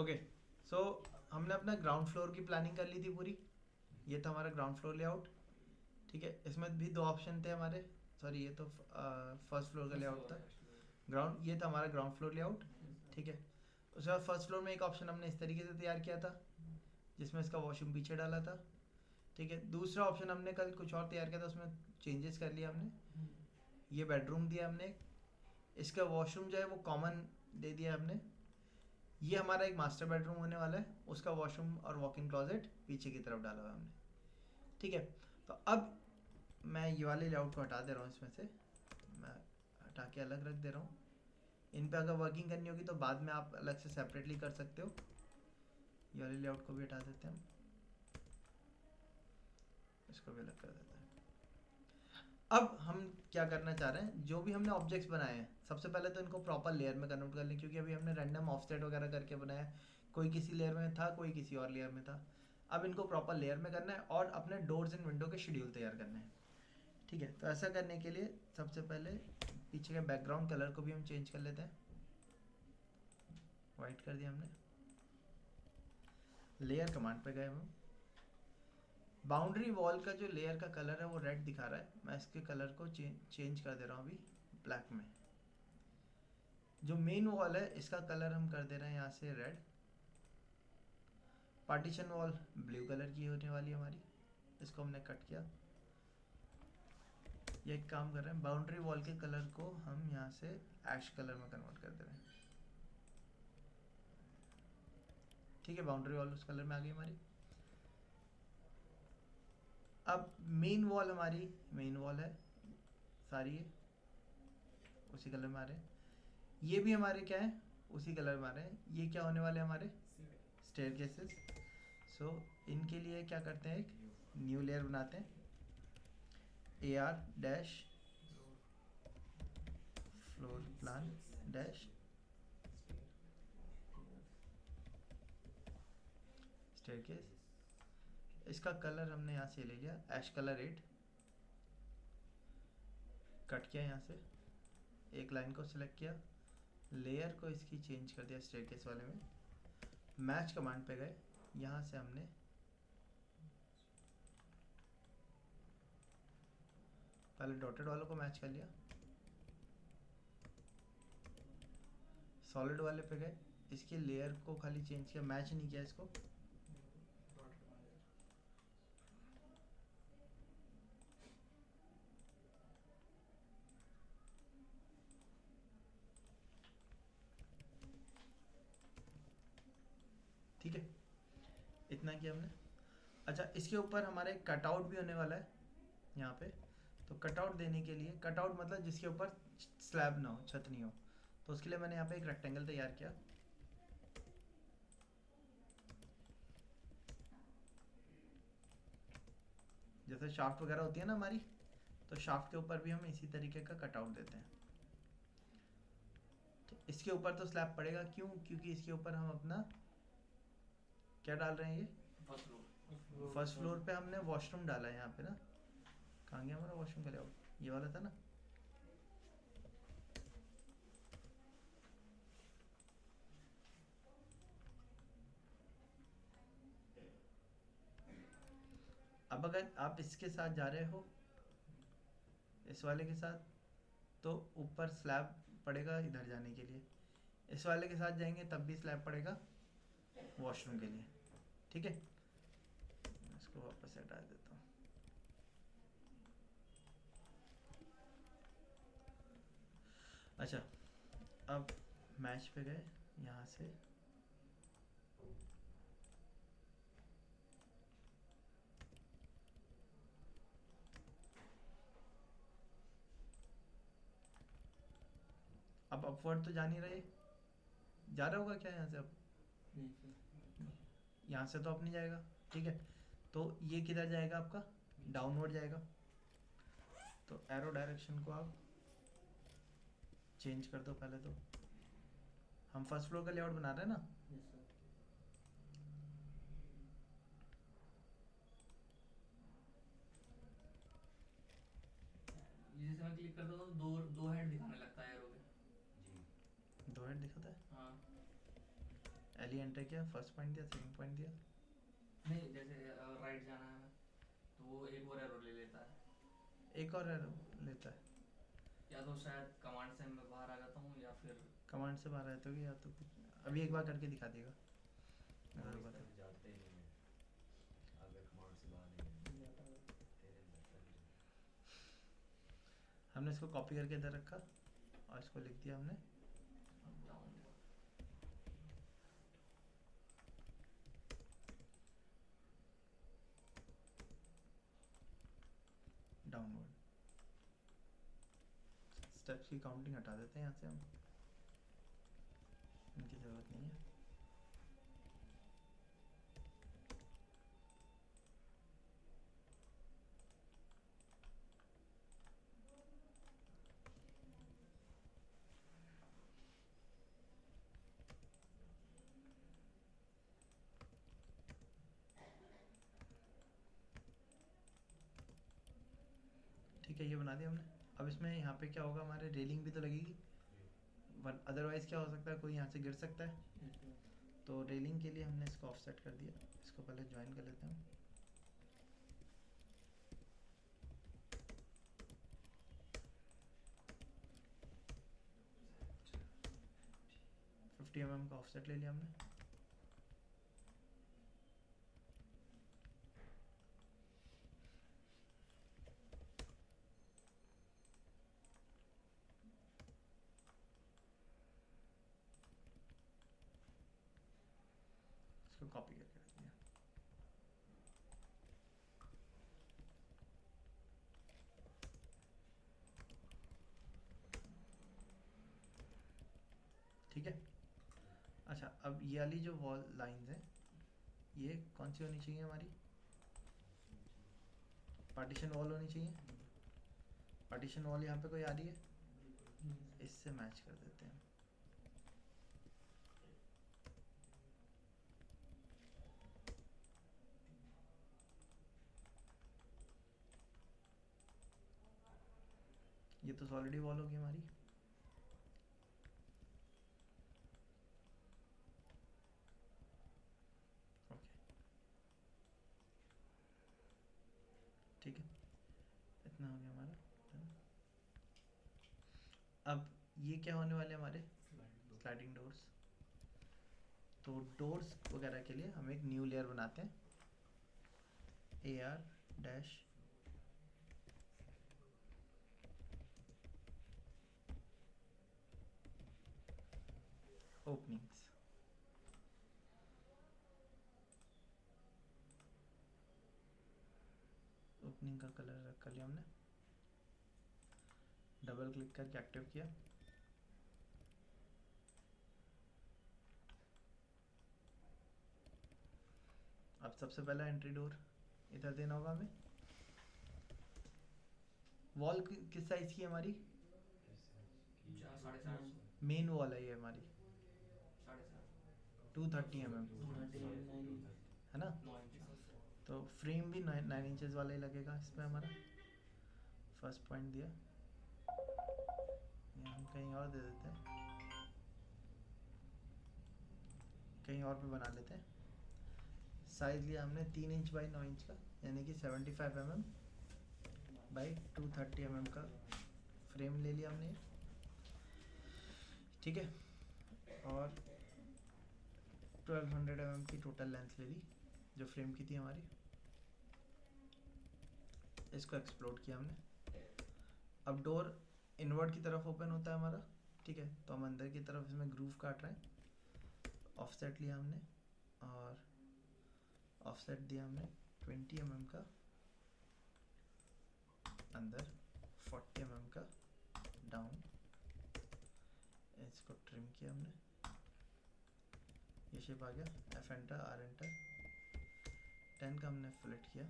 Okay, सो हमने अपना ground floor की प्लानिंग कर ली थी पूरी। ये था हमारा ग्राउंड फ्लोर लेआउट। ठीक है, इसमें भी दो ऑप्शन थे हमारे। सॉरी, ये तो फर्स्ट फ्लोर का लेआउट था। ग्राउंड, ये था हमारा ग्राउंड फ्लोर लेआउट। ठीक है, उसके बाद फर्स्ट फ्लोर में एक ऑप्शन हमने इस तरीके से तैयार किया था जिसमें इसका वॉशरूम पीछे डाला था। ठीक है, दूसरा ऑप्शन हमने कल कुछ और तैयार किया था, उसमें चेंजेस कर लिया हमने। ये बेडरूम दिया हमने, इसका वॉशरूम जो है वो कॉमन दे दिया हमने। ये हमारा एक मास्टर बेडरूम होने वाला है, उसका वॉशरूम और वॉक इन क्लॉजेट पीछे की तरफ डाला हुआ है हमने। ठीक है, तो अब मैं ये वाले लेआउट को हटा दे रहा हूँ, इसमें से मैं हटा के अलग रख दे रहा हूँ। इन पे अगर वर्किंग करनी होगी तो बाद में आप अलग से सेपरेटली कर सकते हो। ये वाले लेआउट को भी हटा देते हैं हम, इसको भी अलग कर देते हैं। अब हम क्या करना चाह रहे हैं, जो भी हमने ऑब्जेक्ट्स बनाए हैं सबसे पहले तो इनको प्रॉपर लेयर में कन्वर्ट कर लें, क्योंकि अभी हमने रैंडम ऑफसेट वगैरह करके बनाया। कोई किसी लेयर में था, कोई किसी और लेयर में था। अब इनको प्रॉपर लेयर में करना है और अपने डोर्स एंड विंडो के शेड्यूल तैयार करने हैं। ठीक है, तो ऐसा करने के लिए सबसे पहले पीछे के बैकग्राउंड कलर को भी हम चेंज कर लेते हैं। वाइट कर दिया हमने। लेयर कमांड पे गए हम। बाउंड्री वॉल का जो लेयर का कलर है वो रेड दिखा रहा है, मैं इसके कलर को चेंज कर दे रहा हूँ अभी ब्लैक में। जो मेन वॉल है इसका कलर हम कर दे रहे हैं यहाँ से red. Partition wall blue colour की होने वाली है हमारी, इसको हमने कट किया। ये एक काम कर रहे हैं, बाउंड्री वॉल के कलर को हम यहाँ से ऐश कलर में कन्वर्ट कर दे रहे हैं। ठीक है, बाउंड्री वॉल उस कलर में आ गई हमारी। अब मेन वॉल हमारी मेन वॉल है सारी, है उसी कलर में आ रहे हैं। ये भी हमारे क्या है, उसी कलर में आ रहे हैं। ये क्या होने वाले हमारे स्टेयर केसेस। सो इनके लिए क्या करते हैं, एक न्यू लेयर बनाते हैं। AR dash floor plan dash staircase. इसका कलर हमने यहाँ से ले लिया ऐश कलर 8, कट किया यहाँ से, एक लाइन को सिलेक्ट किया, लेयर को इसकी चेंज कर दिया स्टेयरकेस वाले में। मैच कमांड पे गए, यहाँ से हमने पहले डॉटेड वालों को मैच कर लिया, सॉलिड वाले पे गए, इसके लेयर को खाली चेंज किया, मैच नहीं किया इसको। ठीक है, इतना किया हमने। अच्छा, इसके ऊपर हमारा एक कटआउट भी होने वाला है यहाँ पे। तो कटआउट देने के लिए, कटआउट मतलब जिसके ऊपर स्लैब ना हो, छत नहीं हो, तो उसके लिए मैंने यहाँ पे एक रेक्टेंगल तैयार किया। जैसे शाफ्ट वगैरह होती है ना हमारी, तो शाफ्ट के ऊपर भी हम इसी तरीके का कटआउट देते हैं। तो इसके ऊपर तो स्लैब पड़ेगा, क्यों? क्योंकि इसके ऊपर हम अपना क्या डाल रहे हैं, ये फर्स्ट फ्लोर पे हमने वॉशरूम डाला है यहाँ पे ना। कहाँ गया हमारा वॉशरूम का लेआउट, ये वाला था ना। अब अगर आप इसके साथ जा रहे हो, इस वाले के साथ, तो ऊपर स्लैब पड़ेगा इधर जाने के लिए। इस वाले के साथ जाएंगे तब भी स्लैब पड़ेगा वॉशरूम के लिए। ठीक है, इसको वापस हटा देता हूँ। अच्छा, अब मैच पे गए, यहाँ से अब अपवर्ड तो जा नहीं रहे, जा रहा होगा क्या यहाँ से? अब यहाँ से तो अब नहीं जाएगा। ठीक है, तो ये किधर जाएगा आपका, डाउनवर्ड जाएगा। तो एरो डायरेक्शन को आप चेंज कर दो पहले तो। हम फर्स्ट फ्लोर का लेआउट बना रहे हैं ना। जैसे मैं क्लिक करता हूँ तो दो दो हेड दिखाने लगता है एरो के। दो हेड दिखाता है। हाँ, पहले एंटर किया, फर्स्ट पॉइंट दिया, सेकंड पॉइंट दिया। नहीं, जैसे राइट जाना है हमें, तो वो एक और एरो ले लेता है। एक और एरो लेता है। या तो शायद कमांड से मैं बाहर आ जाता हूँ, या फिर कमांड से बाहर आए तो या तो कुछ, अभी एक बार करके दिखा देगा और अगर इस बता। तरफ जाते ही नहीं है अगर कमांड से बाहर नहीं है तेरे अंदर तक जाए। हमने इसको कॉपी करके इधर रखा और इसको लिख दिया हमने डाउन। डाउनवर्ड। स्टेप्स की काउंटिंग हटा देते हैं यहाँ से हम, इनकी ज़रूरत नहीं है। ठीक है, ये बना दिया हमने। अब इसमें यहाँ पे क्या होगा, हमारे रेलिंग भी तो लगेगी, वन अदरवाइज़ क्या हो सकता है, कोई यहाँ से गिर सकता है। तो रेलिंग के लिए हमने इसको ऑफसेट कर दिया। इसको पहले ज्वाइन कर लेते हैं हम। mm का ऑफसेट ले लिया हमने। इसको कॉपी करके रख दिया। ठीक है। अच्छा, अब ये वाली जो वॉल लाइंस हैं, ये कौन सी होनी चाहिए हमारी? पार्टीशन वॉल होनी चाहिए। पार्टीशन वॉल यहाँ पे कोई आ रही है, इससे मैच कर देते हैं। ये तो सॉलिड वॉल होगी हमारी। ओके, ठीक है, इतना हो गया हमारा। अब ये क्या होने वाले हमारे स्लाइडिंग डोर्स। तो डोर्स वगैरह के लिए हम एक न्यू लेयर बनाते हैं, AR डैश ओपनिंग्स। ओपनिंग का कलर रख कर लिया हमने, डबल क्लिक करके एक्टिव किया। अब सबसे पहला एंट्री डोर इधर देना होगा हमें। वॉल किस साइज की है हमारी? 4.5 मेन वॉल है ये हमारी, 4.5 230 mm, 230 है ना? 9 इंच। तो फ्रेम भी 9 इंचेस वाला ही लगेगा इसमें हमारा। फर्स्ट पॉइंट दिया, ये हम कहीं और दे देते हैं, कहीं और पे बना लेते हैं। साइज लिया हमने 3 इंच बाई 9 इंच का, यानी कि 75 mm बाई 230 mm का फ्रेम ले लिया हमने, ठीक है। और 1200 mm की टोटल लेंथ ले ली जो फ्रेम की थी हमारी। इसको एक्सप्लोड किया हमने। अब डोर इनवर्ड की तरफ ओपन होता है हमारा, ठीक है। तो हम अंदर की तरफ इसमें ग्रूव काट रहे हैं। ऑफसेट लिया हमने और ऑफसेट दिया हमने 20 mm का अंदर, 40 mm का डाउन। इसको ट्रिम किया हमने, ये शेप आ गया। F एंटर, R एंटर, 10 का हमने फिलेट किया।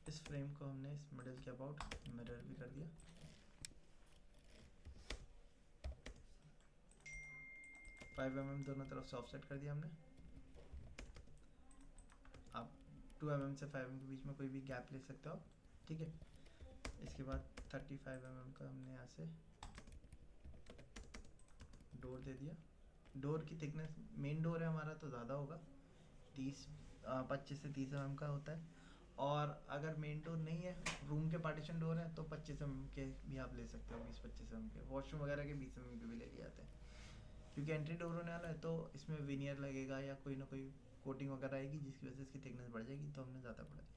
इस फ्रेम को हमने इस मिडल के अबाउट मिरर भी कर दिया। $5 mm दोनों तरफ से ऑफसेट कर दिया हमने। अब 2 mm से 5 mm के बीच में कोई भी गैप ले सकते हो आप, ठीक है। इसके बाद 35 mm का हमने यहाँ से डोर दे दिया। डोर की थिकनेस, मेन डोर है हमारा तो ज़्यादा होगा, 25 से 30 mm का होता है। और अगर मेन डोर नहीं है, रूम के पार्टीशन डोर है, तो 25 mm के भी आप ले सकते हो, 20-25 mm के। वॉशरूम वगैरह के 20 mm के भी ले लिए जाते हैं, क्योंकि एंट्री डोर होने वाला है तो इसमें विनियर लगेगा या कोई ना कोई कोटिंग वगैरह आएगी जिसकी वजह से इसकी थिकनेस बढ़ जाएगी, तो हमने ज़्यादा बढ़ा दिया।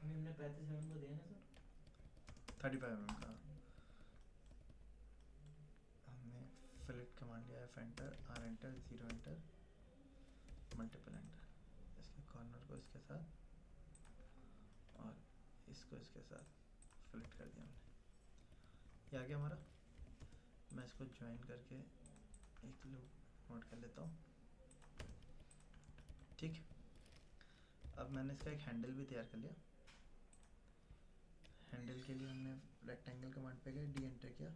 हमें हमने 35 mm को दिया ना सर। 35 mm का हमने फिलेट कमांड लिया है, enter, R enter, 0 enter, multiple enter. इसके कॉर्नर को इसके साथ और इसको इसके साथ फिलेट कर दिया हमने। ये आ गया हमारा। मैं इसको ज्वाइन करके एक लूप नोट कर लेता हूँ, ठीक। अब मैंने इसका एक हैंडल भी तैयार कर लिया। हैंडल के लिए हमने रेक्टेंगल कमांड पे गए, डी एंटर किया,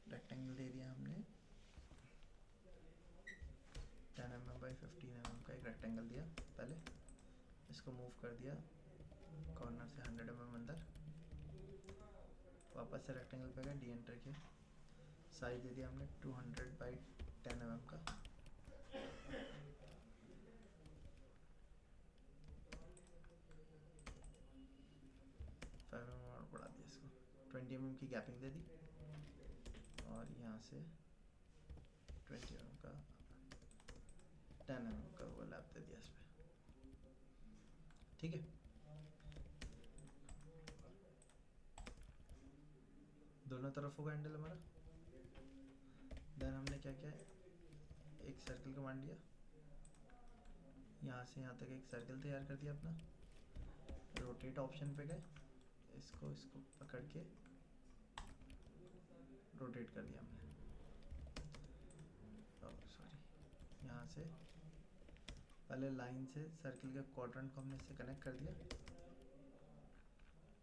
रेक्टेंगल दे दिया हमने 10 mm बाई 15 mm का एक रेक्टेंगल दिया पहले। इसको मूव कर दिया कॉर्नर से 100 mm अंदर, वापस से रेक्टेंगल पे गए, डी एंटर किया, साइज दे दिया हमने 200 बाई 10 mm का। और बढ़ा दिया इसको, 20 mm की गैपिंग दे दी, और यहाँ से 20 mm का 10 mm का ओवरलैप दे दिया इसमें, ठीक है। दोनों तरफ होगा हैंडल हमारा। देन हमने क्या किया, एक सर्कल कमांड लिया, यहाँ से यहाँ तक एक सर्कल तैयार कर दिया अपना। रोटेट ऑप्शन पे गए, इसको पकड़ के रोटेट कर दिया हमने। सॉरी, यहाँ से पहले लाइन से सर्कल के क्वाड्रेंट को हमने इससे कनेक्ट कर दिया।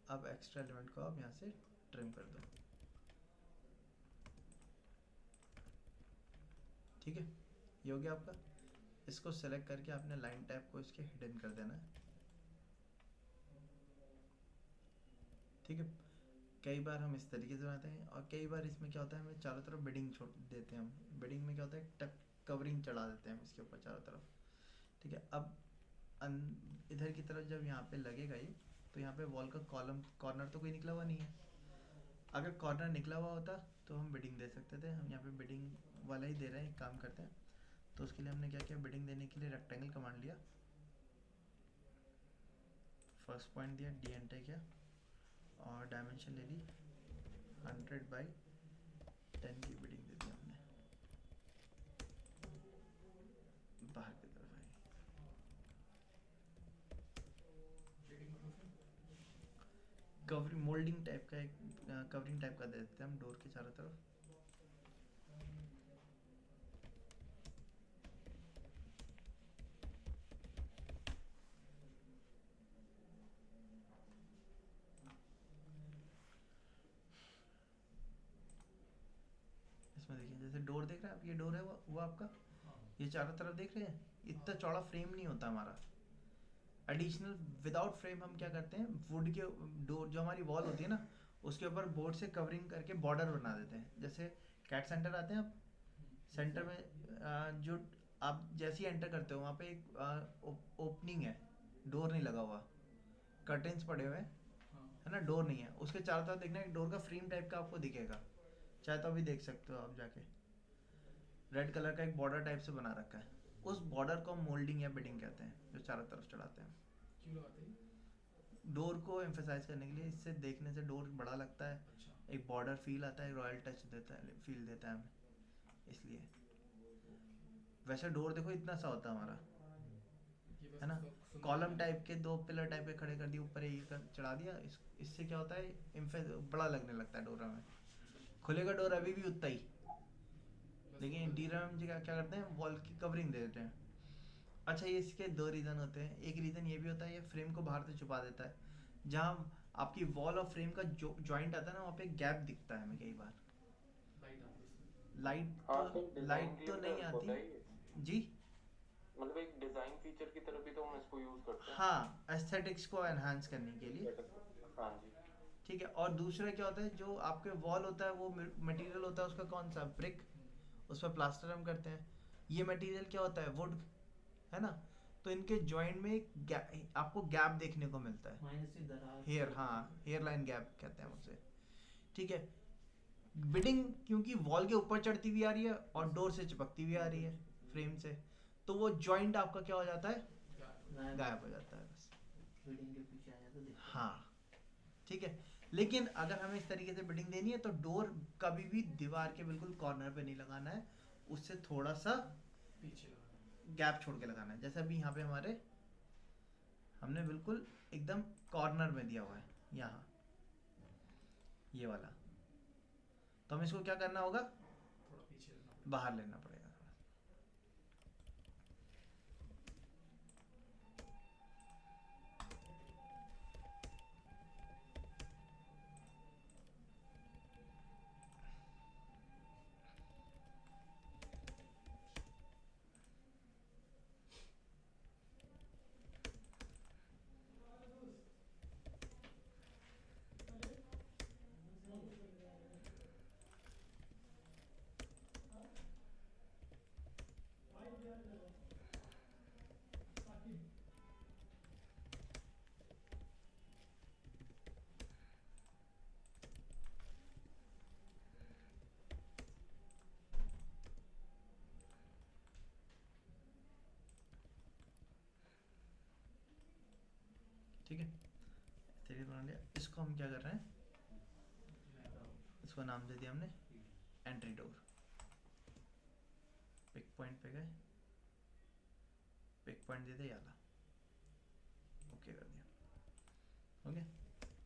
अब एक्स्ट्रा एलिमेंट को आप यहाँ से ट्रिम कर दो, ठीक है। ये हो गया आपका। इसको सेलेक्ट करके आपने लाइन टैब को इसके हिडन कर देना है, ठीक है। कई बार हम इस तरीके से बनाते हैं, और कई बार इसमें क्या होता है, हमें चारों तरफ बिडिंग छोड़ देते हैं हम। बिडिंग में क्या होता है, टक कवरिंग चढ़ा देते हैं हम इसके ऊपर चारों तरफ, ठीक है। अब इधर की तरफ जब यहाँ पे लगेगा ये, तो यहाँ पे वॉल का कॉर्नर तो कोई निकला हुआ नहीं है। अगर कॉर्नर निकला हुआ होता तो हम बिडिंग दे सकते थे, हम यहाँ पे बिडिंग वाला ही दे रहे हैं, एक काम करते हैं। तो उसके लिए हमने क्या किया, बिडिंग देने के लिए रेक्टेंगल कमांड लिया, फर्स्ट पॉइंट दिया, डी एंटर किया, और डायमेंशन ले ली 100 बाई 10 की बिडिंग दे दी हमने, बाहर की तरफ आई। कवरिंग मोल्डिंग टाइप का, एक कवरिंग टाइप का दे देते हैं हम डोर के चारों तरफ। इसमें देखिए, जैसे डोर देख रहे हैं आप, ये डोर है वो आपका, ये चारों तरफ देख रहे हैं, इतना चौड़ा फ्रेम नहीं होता हमारा। एडिशनल विदाउट फ्रेम हम क्या करते हैं, वुड के डोर जो हमारी वॉल होती है ना, उसके ऊपर बोर्ड से कवरिंग करके बॉर्डर बना देते हैं। जैसे कैट सेंटर आते हैं आप, सेंटर में जो आप जैसे ही एंटर करते हो वहाँ पे एक ओपनिंग है, डोर नहीं लगा हुआ, कर्टेन्स पड़े हुए हैं, है ना, डोर नहीं है। उसके चारों तरफ देखना, एक डोर का फ्रेम टाइप का आपको दिखेगा, चाहे तो अभी देख सकते हो आप जाके। रेड कलर का एक बॉर्डर टाइप से बना रखा है, उस बॉर्डर को मोल्डिंग या बिडिंग कहते हैं, जो चारों तरफ चढ़ाते हैं। क्यों लगाते हैं? डोर को एम्फेसाइज करने के लिए, इससे देखने से डोर बड़ा लगता है, अच्छा। एक बॉर्डर फील आता है, रॉयल टच देता है, फील देता है हमें, इसलिए। वैसे डोर देखो इतना सा होता है हमारा, है ना, कॉलम टाइप के 2 पिलर टाइप के खड़े कर दिए, ऊपर ये चढ़ा दिया। इससे क्या होता है, बड़ा लगने लगता है डोर हमें। खुलेगा डोर अभी भी उतना ही, लेकिन इंटीरियर में क्या करते हैं, वॉल की कवरिंग दे देते हैं। अच्छा, ये इसके 2 रीज़न होते हैं। एक रीज़न ये भी होता है, ये फ्रेम को बाहर से छुपा देता है। जहाँ आपकी वॉल और फ्रेम का जो जॉइंट आता है ना, वहाँ पे गैप दिखता है हमें कई बार। लाइट तो नहीं आती जी। मतलब एक डिजाइन फीचर की तरह भी तो हम इसको यूज करते हैं। हाँ, एस्थेटिक्स को एनहांस करने के लिए। हाँ जी। ठीक है, और दूसरा क्या होता है, जो आपके वॉल होता है वो मटेरियल होता है उसका कौन सा, ब्रिक, उस पर प्लास्टर हम करते हैं। ये मटेरियल क्या होता है, वुड, है ना। तो इनके जॉइंट में एक आपको गैप देखने को मिलता है, माइनस की दरार हेयर, हाँ, हेयर लाइन गैप कहते हैं उसे। ठीक है, बिडिंग क्योंकि वॉल के ऊपर चढ़ती हुई आ रही है और डोर से चिपकती हुई आ रही है फ्रेम से, तो वो जॉइंट आपका क्या हो जाता है, गायब हो जाता है बस। बिल्डिंग के पीछे आ जाता है। हाँ, ठीक है। लेकिन अगर हमें इस तरीके से बिडिंग देनी है तो डोर कभी भी दीवार के बिल्कुल कॉर्नर पे नहीं लगाना है, उससे थोड़ा सा पीछे गैप छोड़ के लगाना है। जैसे अभी यहाँ पे हमारे हमने बिल्कुल एकदम कॉर्नर में दिया हुआ है यहाँ, ये वाला, तो हमें इसको क्या करना होगा, थोड़ा पीछे बाहर लेना पड़ेगा। ठीक है, चलिए बना लिया। इसको हम क्या कर रहे हैं, इसको नाम दे दिया हमने एंट्री डोर। पिक पॉइंट पे गए, पिक पॉइंट दे दिया, याला ओके कर दिया, हो गया।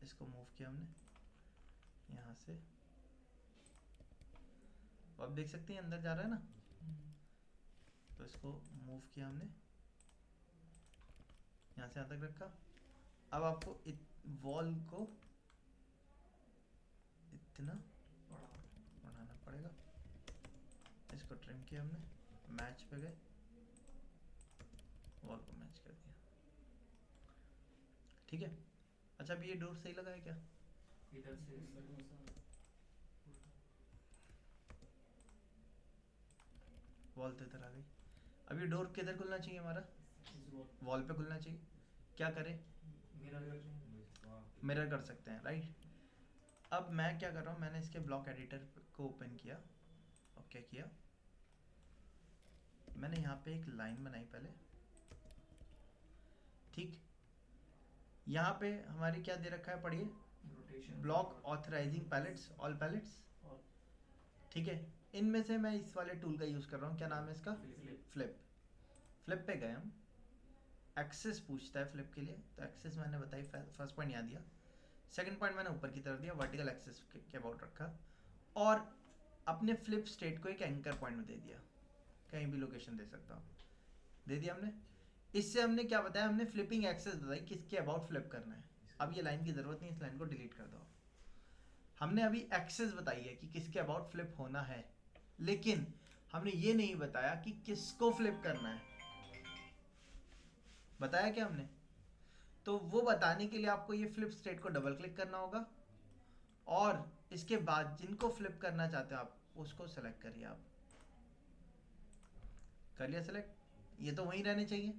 इसको मूव किया हमने यहाँ से, अब देख सकते हैं अंदर जा रहा है ना, तो इसको मूव किया हमने यहाँ से यहाँ तक रखा। अब आपको वॉल को इतना बढ़ाना पड़ेगा, इसको ट्रिम किया हमने, मैच पे गए, वॉल को मैच कर दिया। ठीक है, अच्छा अभी ये डोर सही लगा है क्या, इधर से वॉल तो इधर आ गई। अब ये डोर किधर खुलना चाहिए हमारा, वॉल पे खुलना चाहिए। क्या करें, मिरर कर सकते हैं, राइट। अब मैं क्या कर रहा हूँ, मैंने इसके ब्लॉक एडिटर को ओपन किया और क्या किया, मैंने यहाँ पे एक लाइन बनाई पहले। ठीक, यहाँ पे हमारी क्या दे रखा है, पढ़िए, block authorising palettes, all palettes. ठीक है, इनमें से मैं इस वाले टूल का यूज़ कर रहा हूँ, क्या नाम है इसका, फ्लिप। फ्लिप पे गए हम, एक्सेस पूछता है फ्लिप के लिए, तो एक्सेस मैंने बताई, फर्स्ट पॉइंट यहाँ दिया, सेकंड पॉइंट मैंने ऊपर की तरफ दिया, वर्टिकल एक्सेस के अबाउट रखा, और अपने फ्लिप स्टेट को एक एंकर पॉइंट में दे दिया, कहीं भी लोकेशन दे सकता हूँ, दे दिया हमने। इससे हमने क्या बताया, हमने फ्लिपिंग एक्सेस बताई, किसके अबाउट फ्लिप करना है। अब ये लाइन की ज़रूरत नहीं, इस लाइन को डिलीट कर दो। हमने अभी एक्सेस बताई है कि किसके अबाउट फ्लिप होना है, लेकिन हमने ये नहीं बताया कि किसको फ्लिप करना है। बताया क्या हमने, तो वो बताने के लिए आपको ये फ्लिप स्टेट को डबल क्लिक करना होगा, और इसके बाद जिनको फ्लिप करना चाहते हो आप उसको सेलेक्ट करिए। आप कर लिया सेलेक्ट, ये तो वहीं रहने चाहिए,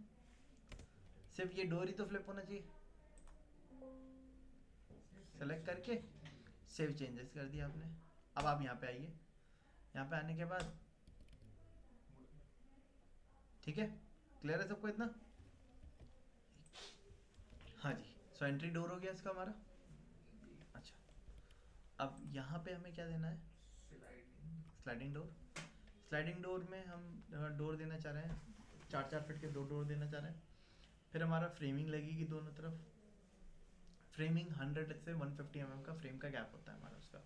सिर्फ ये डोर ही तो फ्लिप होना चाहिए। सेलेक्ट करके सेव चेंजेस कर दिया आपने। अब आप यहाँ पे आइए, यहाँ पे आने के बाद, ठीक है, क्लियर है सबको इतना, हाँ जी। सो एंट्री डोर हो गया इसका हमारा। अच्छा, अब यहाँ पे हमें क्या देना है, स्लाइडिंग डोर। स्लाइडिंग डोर में हम डोर देना चाह रहे हैं, 4-4 फीट के 2 डोर देना चाह रहे हैं। फिर हमारा फ्रेमिंग लगेगी दोनों तरफ। फ्रेमिंग 100 से 150 mm का फ्रेम का गैप होता है हमारा, उसका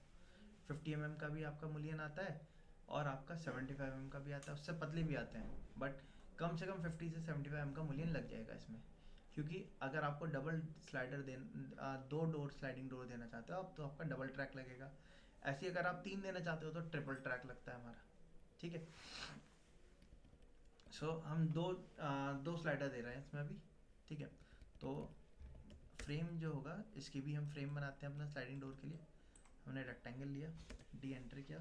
50 mm का भी आपका मूल्यन आता है, और आपका 75 mm का भी आता है, उससे पतले भी आते हैं, बट कम से कम 50 से 75 mm का मूल्यन लग जाएगा इसमें। क्योंकि अगर आपको double slider 2 door sliding door देना चाहते हो आप, तो आपका डबल ट्रैक लगेगा। ऐसे अगर आप 3 देना चाहते हो तो ट्रिपल ट्रैक लगता है हमारा। ठीक है, सो हम दो स्लाइडर दे रहे हैं इसमें अभी, ठीक है। तो फ्रेम जो होगा इसकी भी हम फ्रेम बनाते हैं अपना स्लाइडिंग डोर के लिए। हमने रेक्टेंगल लिया, डी एंटर किया,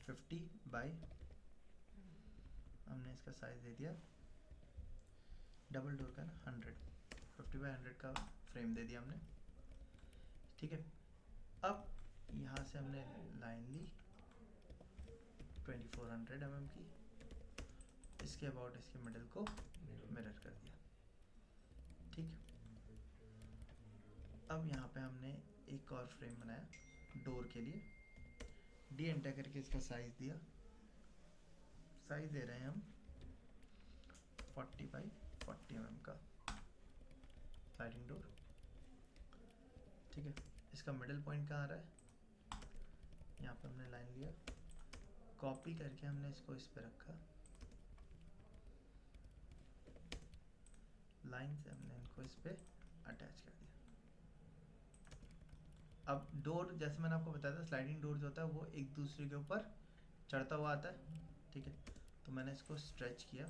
50 बाई, हमने इसका साइज दे दिया डबल डोर का ना 100, 50 बाई 100 का फ्रेम दे दिया हमने, ठीक है। अब यहाँ से हमने लाइन ली 2400 mm की, इसके अबाउट इसके मिडल को मिरर कर दिया, ठीक। अब यहाँ पे हमने एक और फ्रेम बनाया डोर के लिए, डी एंटर करके इसका साइज दिया, साइज दे रहे हैं हम 40 बाई 40 mm का स्लाइडिंग डोर, ठीक है। इसका मिडिल पॉइंट कहाँ आ रहा है, यहाँ पे हमने लाइन लिया, कॉपी करके हमने इसको इस पे रखा, लाइन से हमने इनको इस पे अटैच कर दिया। अब डोर जैसे मैंने आपको बताया था, स्लाइडिंग डोर जो होता है वो एक दूसरे के ऊपर चढ़ता हुआ आता है, ठीक है। तो मैंने इसको स्ट्रेच किया,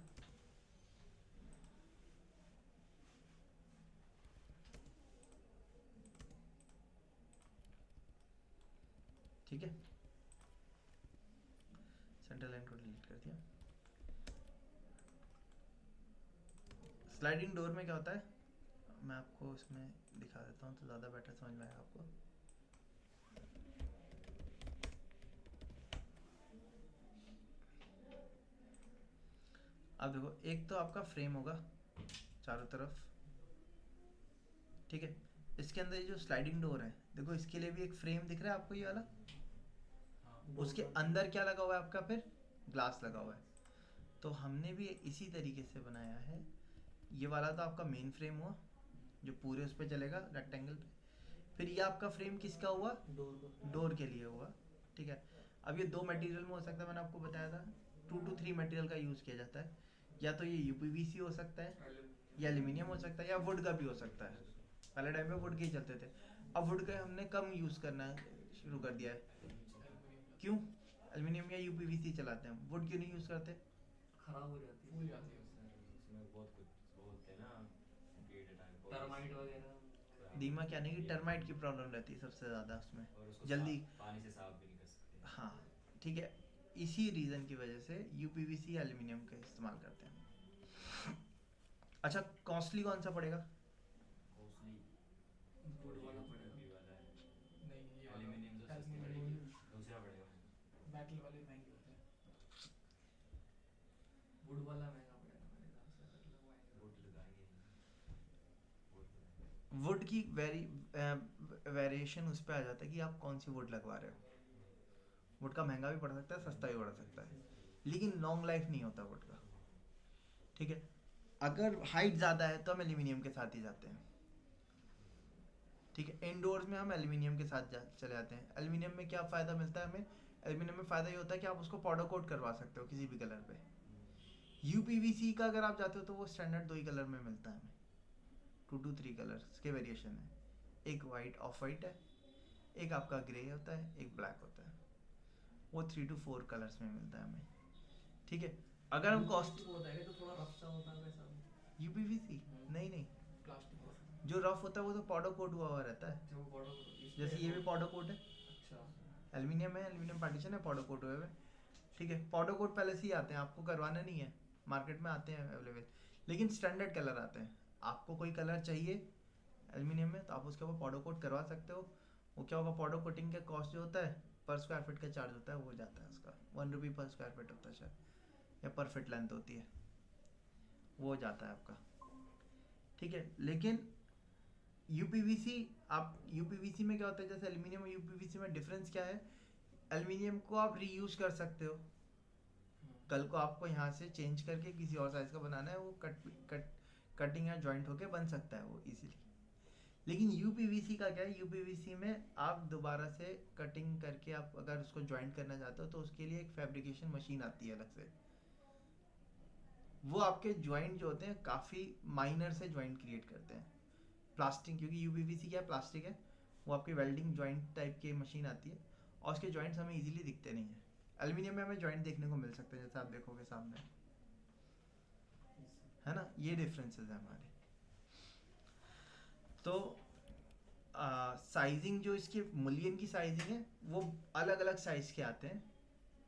ठीक है, सेंटर लाइन को डिलीट कर दिया। स्लाइडिंग डोर में क्या होता है, मैं आपको इसमें दिखा देता हूँ तो ज़्यादा बेटर समझ में आएगा आपको। अब देखो, एक तो आपका फ्रेम होगा चारों तरफ, ठीक है। इसके अंदर ये जो स्लाइडिंग डोर है, देखो इसके लिए भी एक फ्रेम दिख रहा है आपको ये वाला, उसके अंदर क्या लगा हुआ है आपका, फिर ग्लास लगा हुआ है। तो हमने भी इसी तरीके से बनाया है। ये वाला तो आपका मेन फ्रेम हुआ जो पूरे उस पर चलेगा रेक्टेंगल पे, फिर ये आपका फ्रेम किसका हुआ, डोर के लिए हुआ, ठीक है। अब ये दो मटेरियल में हो सकता है, मैंने आपको बताया था 2 to 3 मटेरियल का यूज़ किया जाता है। या तो ये यूपीवीसी हो सकता है, या एल्यूमिनियम हो सकता है, या वुड का भी हो सकता है। पहले टाइम पे वुड के ही चलते थे, अब वुड का हमने कम यूज़ करना शुरू कर दिया है। क्यों एल्यूमिनियम या यूपीवीसी चलाते हैं, वुड क्यों नहीं यूज़ करते? खराब हो जाती है, फूल जाती है। उसमें बहुत कुछ बोलते हैं ना, पीरियड टाइम टर्माइट वगैरह। दीमक यानी कि टर्माइट की प्रॉब्लम रहती है सबसे ज़्यादा उसमें, और उसको जल्दी। पानी से साफ भी नहीं कर सकते। हाँ, ठीक है, इसी रीज़न की वजह से यूपीवीसी या एल्यूमिनियम का इस्तेमाल करते हैं। अच्छा, कॉस्टली कौन सा पड़ेगा? कॉस्टली वुड वाला पड़ेगा। भी वाला है, नहीं ये वाला एल्यूमिनियम तो सस्ती एल्यूमिनियम पड़ेगी, दूसरा पड़ेगा। मेटल वाले महंगे होते हैं। वुड वाला महंगा पड़ेगा मेरे हिसाब से, अगर लगवाएंगे वुड लगाएंगे नहीं, वुड लगाएंगे। वुड की वेरिएशन उस पर आ जाता है कि आप कौन सी वुड लगवा रहे हो। वुड का महंगा भी पड़ सकता है, सस्ता भी पड़ सकता है, लेकिन लॉन्ग लाइफ नहीं होता वुड का, ठीक है। अगर हाइट ज़्यादा है तो हम एल्यूमिनियम के साथ ही जाते हैं, ठीक है। इंडोर्स में हम एल्यूमिनियम के साथ चले जाते हैं। एल्यूमिनियम में क्या फ़ायदा मिलता है हमें, एल्यूमिनियम में फ़ायदा ये होता है कि आप उसको पाउडर कोट करवा सकते हो किसी भी कलर पे। यूपीवीसी का अगर आप जाते हो तो वो स्टैंडर्ड 2 ही कलर में मिलता है हमें, 2 to 3 कलर्स के वेरिएशन है। एक वाइट, ऑफ वाइट है, एक आपका ग्रे होता है, एक ब्लैक होता है। वो 3 to 4 कलर्स में मिलता है हमें, ठीक है। अगर हम कॉस्ट होता है तो थोड़ा रफ सा होता है वैसा। यूपीवीसी नहीं नहीं, प्लास्टिक का। जो रफ होता है वो तो पाउडर कोट हुआ हुआ रहता है, जब वो बॉर्डर जैसे ये भी पाउडर कोट है, अच्छा एल्यूमिनियम है, एल्यूमिनियम पार्टीशन है, पाउडर कोट हुए हुए, ठीक है। पाउडर कोट पहले से ही आते हैं, आपको करवाना नहीं है, मार्केट में आते हैं अवेलेबल, लेकिन स्टैंडर्ड कलर आते हैं। आपको कोई कलर चाहिए एल्यूमिनियम में तो आप उसके ऊपर पाउडर कोट करवा सकते हो। वो क्या होगा, पाउडर कोटिंग का कॉस्ट जो होता है पर स्क्वायर फीट का चार्ज होता है वो जाता है उसका, 1 रुपी पर स्क्वायर फीट होता है शायद, या पर फीट लेंथ होती है, वो जाता है आपका, ठीक है। लेकिन यूपीवीसी, आप यूपीवीसी में क्या होता है, जैसे एल्यूमिनियम और यूपीवीसी में डिफरेंस क्या है, एल्यूमिनियम को आप रीयूज कर सकते हो। कल को आपको यहाँ से चेंज करके किसी और साइज का बनाना है, वो कटिंग या जॉइंट होके बन सकता है वो इजीली। लेकिन यूपीवीसी का क्या है, यूपीवीसी में आप दोबारा से कटिंग करके आप अगर उसको जॉइंट करना चाहते हो तो उसके लिए एक फैब्रिकेशन मशीन आती है अलग से। वो आपके जॉइंट जो होते हैं काफ़ी माइनर से जॉइंट क्रिएट करते हैं। प्लास्टिक, क्योंकि यूपीवीसी क्या प्लास्टिक है, वो आपकी वेल्डिंग जॉइंट टाइप की मशीन आती है और उसके जॉइंट्स हमें इजीली दिखते नहीं है। एल्यूमिनियम में हमें जॉइंट देखने को मिल सकते हैं, जैसे आप देखोगे सामने, है ना, ये डिफरेंसेस है हमारे। तो साइजिंग जो इसकी मुलियन की साइजिंग है वो अलग अलग साइज़ के आते हैं।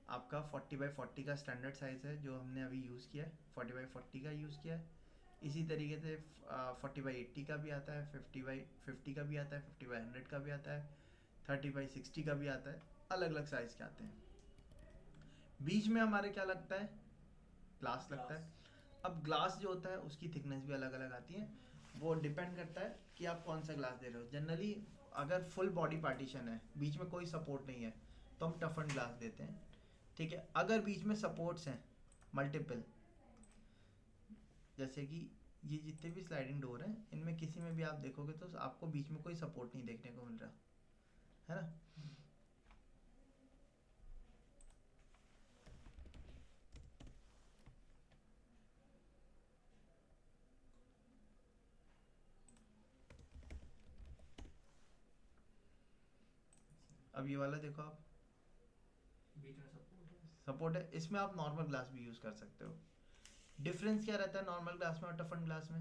आपका 40x40 का स्टैंडर्ड साइज़ है जो हमने अभी यूज़ किया है, 40x40 का यूज़ किया है। इसी तरीके से 40x80 का भी आता है, 50x50 का भी आता है, 50x100 का भी आता है, 30x60 का भी आता है। अलग अलग साइज़ के आते हैं। बीच में हमारे क्या लगता है, ग्लास लगता है। अब ग्लास जो होता है उसकी थिकनेस भी अलग अलग आती है। वो डिपेंड करता है कि आप कौन सा ग्लास दे रहे हो। जनरली अगर फुल बॉडी पार्टीशन है, बीच में कोई सपोर्ट नहीं है, तो हम टफन ग्लास देते हैं, ठीक है। अगर बीच में सपोर्ट्स हैं मल्टीपल, जैसे कि ये जितने भी स्लाइडिंग डोर हैं इनमें किसी में भी आप देखोगे तो आपको बीच में कोई सपोर्ट नहीं देखने को मिल रहा, है ना। अब ये वाला देखो आप, बीच में सपोर्ट है। सपोर्ट है, इसमें आप नॉर्मल ग्लास भी यूज़ कर सकते हो। डिफरेंस क्या रहता है नॉर्मल ग्लास में और टफन ग्लास में?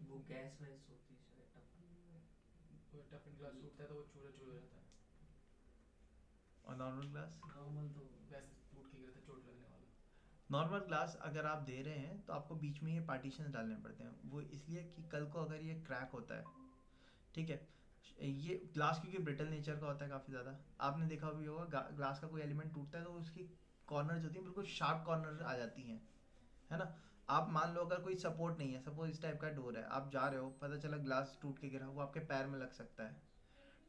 वो गैस वैस होती है शायद टफन में। वो टफन ग्लास टूटता है तो वो चूरा चूरा हो जाता है, और नॉर्मल ग्लास? नॉर्मल तो वैसे टूट के गिरता है, चोट लगने वाला। नॉर्मल ग्लास अगर आप दे रहे हैं तो आपको बीच में ये पार्टीशन डालने पड़ते हैं। वो इसलिए कि कल को अगर ये क्रैक होता है, ठीक है, ये ग्लास क्योंकि ब्रिटल नेचर का होता है काफ़ी ज़्यादा, आपने देखा भी होगा ग्लास का कोई एलिमेंट टूटता है तो उसकी कॉर्नर्स होती हैं बिल्कुल शार्प कॉर्नर आ जाती हैं, है ना। आप मान लो अगर कोई सपोर्ट नहीं है, सपोज इस टाइप का डोर है, आप जा रहे हो, पता चला ग्लास टूट के गिरा, वो आपके पैर में लग सकता है।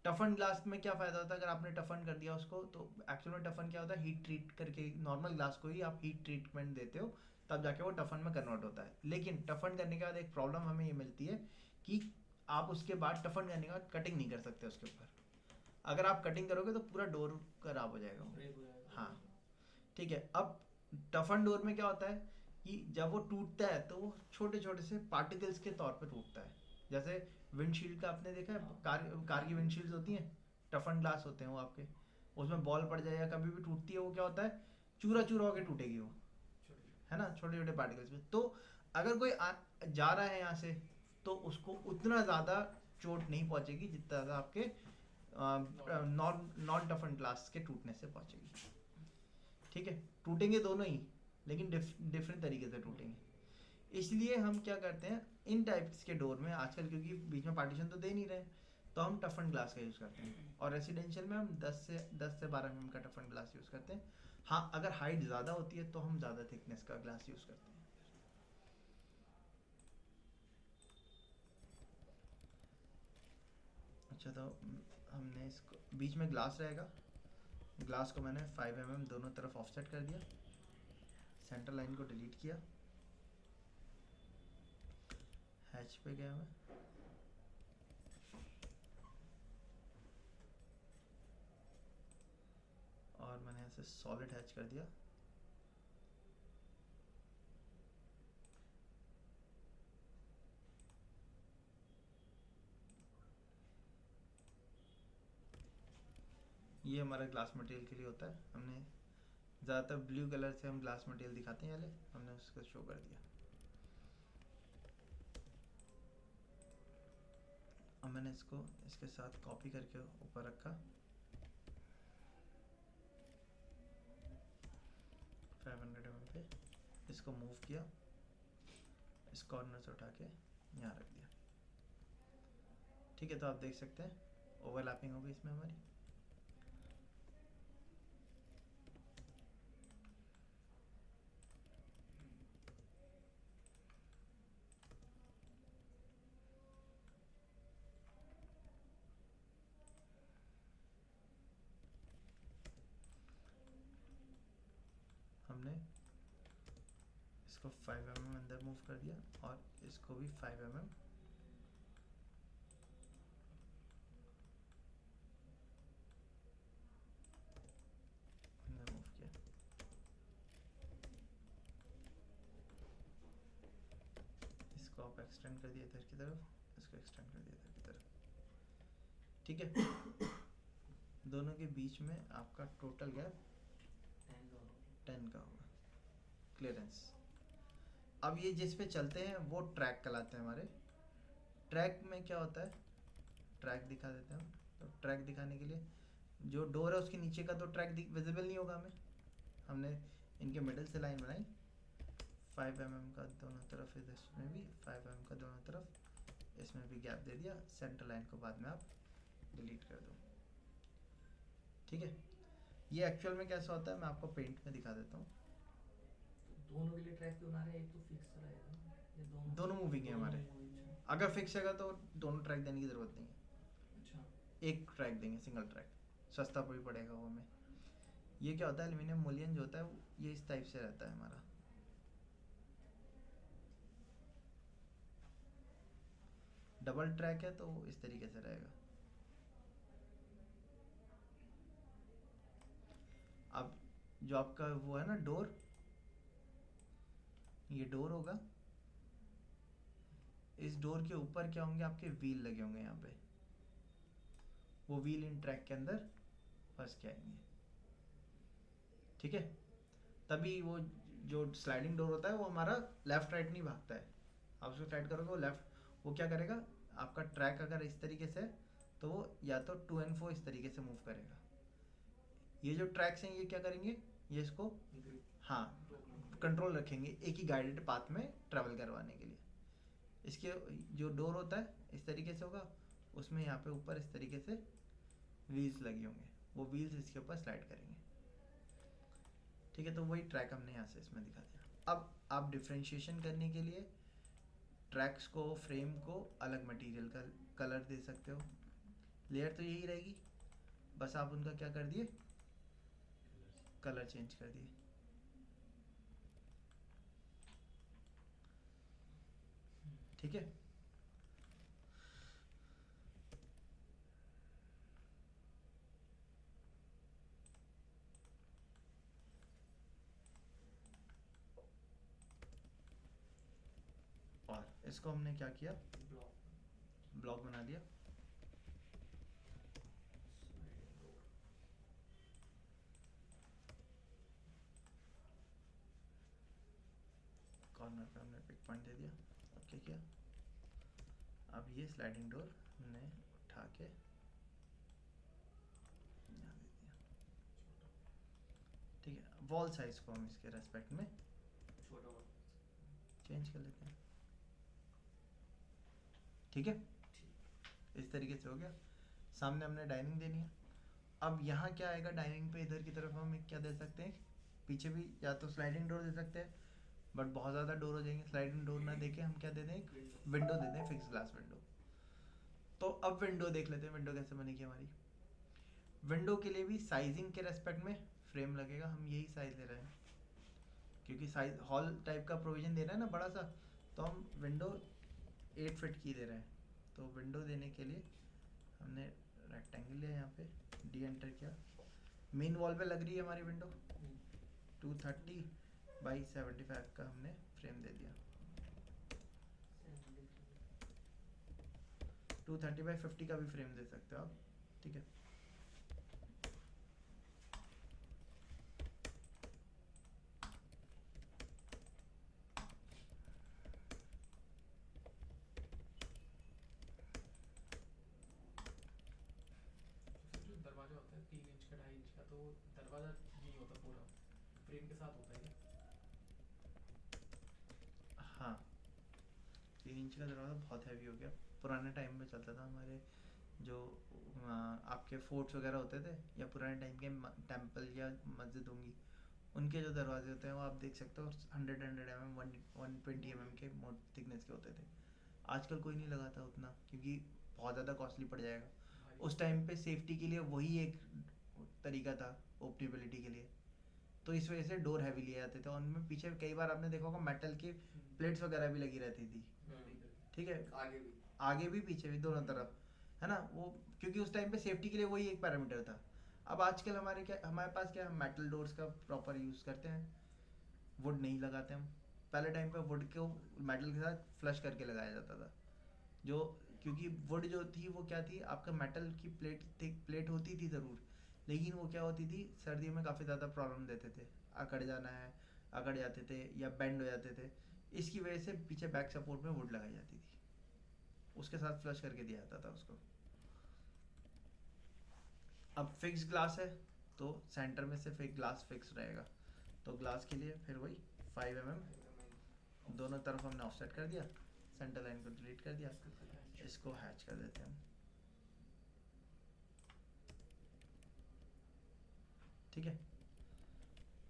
टफन ग्लास में क्या फ़ायदा होता है, अगर आपने टफन कर दिया उसको, तो एक्चुअल में टफन क्या होता है, हीट ट्रीट करके नॉर्मल ग्लास को ही आप हीट ट्रीटमेंट देते हो, तब जाके वो टफन में कन्वर्ट होता है। लेकिन टफन करने के बाद एक प्रॉब्लम हमें ये मिलती है कि आप उसके बाद टफन करने के बाद कटिंग नहीं कर सकते उसके ऊपर। अगर आप कटिंग करोगे तो पूरा डोर खराब हो जाएगा। ब्रेक हो जाएगा। हाँ, ठीक है। अब टफन डोर में क्या होता है कि जब वो टूटता है तो वो छोटे छोटे से पार्टिकल्स के तौर पे टूटता है। जैसे विंडशील्ड का आपने देखा है, कार की विंडशील्ड्स होती हैं, टफन ग्लास होते हैं वो आपके, उसमें बॉल पड़ जाए या कभी भी टूटती है, वो क्या होता है, चूरा चूरा होकर टूटेगी वो, है ना, छोटे छोटे पार्टिकल्स में। तो अगर कोई जा रहा है यहाँ से तो उसको उतना ज़्यादा चोट नहीं पहुँचेगी जितना ज़्यादा आपके नॉन टफन ग्लास के टूटने से पहुँचेगी, ठीक है। टूटेंगे दोनों ही, लेकिन डिफरेंट तरीके से टूटेंगे। इसलिए हम क्या करते हैं इन टाइप्स के डोर में आजकल, क्योंकि बीच में पार्टीशन तो दे नहीं रहे, तो हम टफन ग्लास का यूज़ करते हैं। और रेसिडेंशियल में हम 10 से 12 mm का टफन ग्लास यूज़ करते हैं। हाँ, अगर हाइट ज़्यादा होती है तो हम ज़्यादा थिकनेस का ग्लास यूज़ करते हैं। अच्छा, तो हमने इसको बीच में ग्लास रहेगा, ग्लास को मैंने 5 mm दोनों तरफ ऑफसेट कर दिया, सेंटर लाइन को डिलीट किया, हैच पे गया मैं, और मैंने ऐसे सॉलिड हैच कर दिया। ये हमारा ग्लास मटेरियल के लिए होता है। हमने ज़्यादातर ब्लू कलर से हम ग्लास मटेरियल दिखाते हैं, पहले हमने उसको शो कर दिया। अब मैंने इसको इसके साथ कॉपी करके ऊपर रखा, 500 mm पे इसको मूव किया, इस कॉर्नर से उठा के यहाँ रख दिया, ठीक है। तो आप देख सकते हैं ओवरलैपिंग हो गई इसमें हमारी। हमने इसको 5 mm अंदर मूव कर दिया और इसको भी 5 mm अंदर मूव किया। इसको आप एक्सटेंड कर दिया इधर की तरफ, इसको एक्सटेंड कर दिया इधर की तरफ, ठीक है। दोनों के बीच में आपका टोटल गैप 10 का होगा क्लियरेंस। अब ये जिस पे चलते हैं वो ट्रैक कहलाते हैं हमारे। ट्रैक में क्या होता है, ट्रैक दिखा देते हैं हम। तो ट्रैक दिखाने के लिए जो डोर है उसके नीचे का तो ट्रैक विजिबल नहीं होगा हमें। हमने इनके मिडल से लाइन बनाई 5 mm का दोनों तरफ, इसमें भी 5 mm का दोनों तरफ, इसमें भी गैप दे दिया। सेंटर लाइन को बाद में आप डिलीट कर दो। ठीक है, ये एक्चुअल में कैसा होता है मैं आपको पेंट में दिखा देता हूँ। तो दोनों के लिए ट्रैक क्यों बना रहे हैं? एक तो फिक्स रहेगा ना, ये दोनों मूविंग है हमारे। moving, अगर फिक्स हैगा तो दोनों ट्रैक देने की ज़रूरत नहीं है, अच्छा एक ट्रैक देंगे, सिंगल ट्रैक, सस्ता भी पड़ेगा वो हमें। ये क्या होता है, एल्यूमिनियम मुलियन जो होता है ये इस टाइप से रहता है हमारा। डबल ट्रैक है तो वो इस तरीके से रहेगा। अब जो आपका वो है ना डोर, ये डोर होगा, इस डोर के ऊपर क्या होंगे, आपके व्हील लगे होंगे यहाँ पे। वो व्हील इन ट्रैक के अंदर फंस के आएंगे। ठीक है, तभी वो जो स्लाइडिंग डोर होता है वो हमारा लेफ्ट राइट नहीं भागता है। आप उसको स्लाइड करोगे वो लेफ्ट, वो क्या करेगा, आपका ट्रैक अगर इस तरीके से है तो वो या तो टू एंड फ्रो इस तरीके से मूव करेगा। ये जो ट्रैक्स हैं ये क्या करेंगे, ये इसको हाँ कंट्रोल रखेंगे एक ही गाइडेड पाथ में ट्रैवल करवाने के लिए। इसके जो डोर होता है इस तरीके से होगा, उसमें यहाँ पे ऊपर इस तरीके से व्हील्स लगे होंगे, वो व्हील्स इसके ऊपर स्लाइड करेंगे। ठीक है, तो वही ट्रैक हमने यहाँ से इसमें दिखा दिया। अब आप डिफ्रेंशिएशन करने के लिए ट्रैक्स को, फ्रेम को अलग मटेरियल का कलर दे सकते हो। लेयर तो यही रहेगी, बस आप उनका क्या कर दिए, कलर चेंज कर दिए। ठीक है, और इसको हमने क्या किया, ब्लॉक ब्लॉक बना दिया। कॉर्नर पे हमने पिक पॉइंट दे दिया। अब क्या किया, अब ये स्लाइडिंग डोर हमने उठा के यहाँ दे दिया। ठीक है, वॉल साइज को हम इसके रेस्पेक्ट में छोटा वाला चेंज कर लेते हैं। ठीक है, इस तरीके से हो गया। सामने हमने डाइनिंग देनी है। अब यहाँ क्या आएगा, डाइनिंग पे इधर की तरफ हम एक क्या दे सकते हैं, पीछे भी या तो स्लाइडिंग डोर दे सकते हैं, बट बहुत ज़्यादा डोर हो जाएंगे। स्लाइडिंग डोर ना देके हम क्या दे दें, एक विंडो दे दें, फिक्स ग्लास विंडो। तो अब विंडो देख लेते हैं, विंडो कैसे बनेगी हमारी। विंडो के लिए भी साइजिंग के रेस्पेक्ट में फ्रेम लगेगा। हम यही साइज ले रहे हैं क्योंकि साइज हॉल टाइप का प्रोविजन दे रहे हैं ना बड़ा सा, तो हम विंडो 8 फीट की दे रहे हैं। तो विंडो देने के लिए हमने रेक्टेंगल लिया, यहाँ पे डी एंटर किया। मेन वॉल पे लग रही है हमारी विंडो, 230x75 का हमने फ्रेम दे दिया। 230x50 का भी फ्रेम दे सकते हो आप। ठीक है, फिर जो दरवाजा होता है 3 इंच का 2.5 इंच का, तो वो दरवाजा नहीं होता पूरा, फ्रेम के साथ होता है क्या? हाँ 3 इंच का दरवाज़ा बहुत हैवी हो गया। पुराने टाइम में चलता था, हमारे जो आपके फोर्ट्स वगैरह होते थे या पुराने टाइम के टेंपल या मस्जिद होंगी, उनके जो दरवाजे होते हैं वो आप देख सकते हो 100 mm 120 mm के थिकनेस के होते थे। आजकल कोई नहीं लगाता उतना, क्योंकि बहुत ज़्यादा कॉस्टली पड़ जाएगा। भाई, उस टाइम पे सेफ्टी के लिए वही एक तरीका था ओपनेबिलिटी के लिए, तो इस वजह से डोर हैवी लिए जाते थे। और उनमें पीछे कई बार आपने देखा होगा मेटल की प्लेट्स वगैरह भी लगी रहती थी। ठीक है, आगे भी आगे भी पीछे भी दोनों तरफ, है ना, वो क्योंकि उस टाइम पे सेफ्टी के लिए वही एक पैरामीटर था। अब आजकल हमारे पास क्या मेटल डोर्स का प्रॉपर यूज़ करते हैं, वुड नहीं लगाते हम। पहले टाइम पे वुड को मेटल के साथ फ्लश करके लगाया जाता था, जो क्योंकि वुड जो थी वो क्या थी, आपका मेटल की प्लेट होती थी ज़रूर, लेकिन वो क्या होती थी, सर्दियों में काफ़ी ज़्यादा प्रॉब्लम देते थे। अकड़ जाते थे या बेंड हो जाते थे, इसकी वजह से पीछे बैक सपोर्ट में वुड लगाई जाती थी, उसके साथ फ्लश करके दिया जाता था उसको। अब फिक्स ग्लास है तो सेंटर में सिर्फ एक ग्लास फिक्स रहेगा, तो ग्लास के लिए फिर वही 5 mm दोनों तरफ हमने ऑफसेट कर दिया, सेंटर लाइन को डिलीट कर दिया, इसको हैच कर देते हैं हम। ठीक है,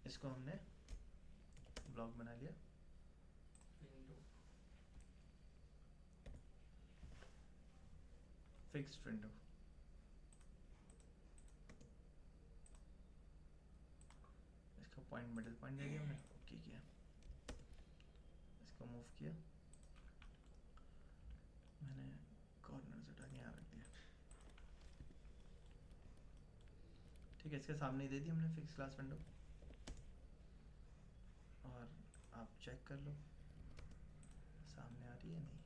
इसको हमने ब्लॉक बना लिया। विंडो फिक्स्ड विंडो, इसका पॉइंट मिडिल पॉइंट दे दिया हमने, ओके किया, इसको मूव किया, मैंने कॉर्नर हटा के यहाँ रख दिया। ठीक है, इसके सामने ही दे दी हमने फिक्स ग्लास विंडो, और आप चेक कर लो सामने आ रही है नहीं,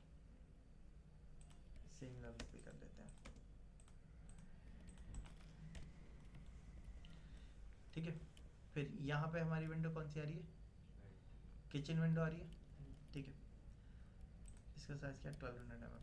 सेम लेवल पे कर लेते हैं। ठीक है, फिर यहाँ पे हमारी विंडो कौन सी आ रही है, किचन विंडो आ रही है। ठीक है, इसका साइज क्या है, 1200 mm।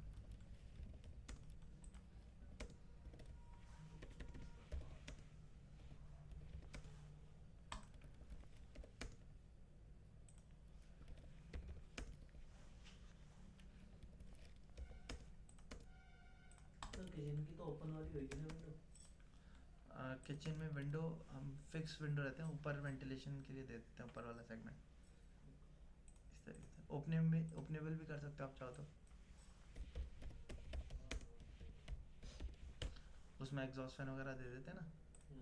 तो किचन की तो ओपन वाली होगी ना विंडो। किचन में विंडो हम फिक्स विंडो रहते हैं, ऊपर वेंटिलेशन के लिए दे देते हैं ऊपर वाला सेगमेंट, इस तरीके से ओपनेबल भी कर सकते हो आप चाहो तो। उसमें एग्जॉस्ट फैन वगैरह दे देते हैं ना,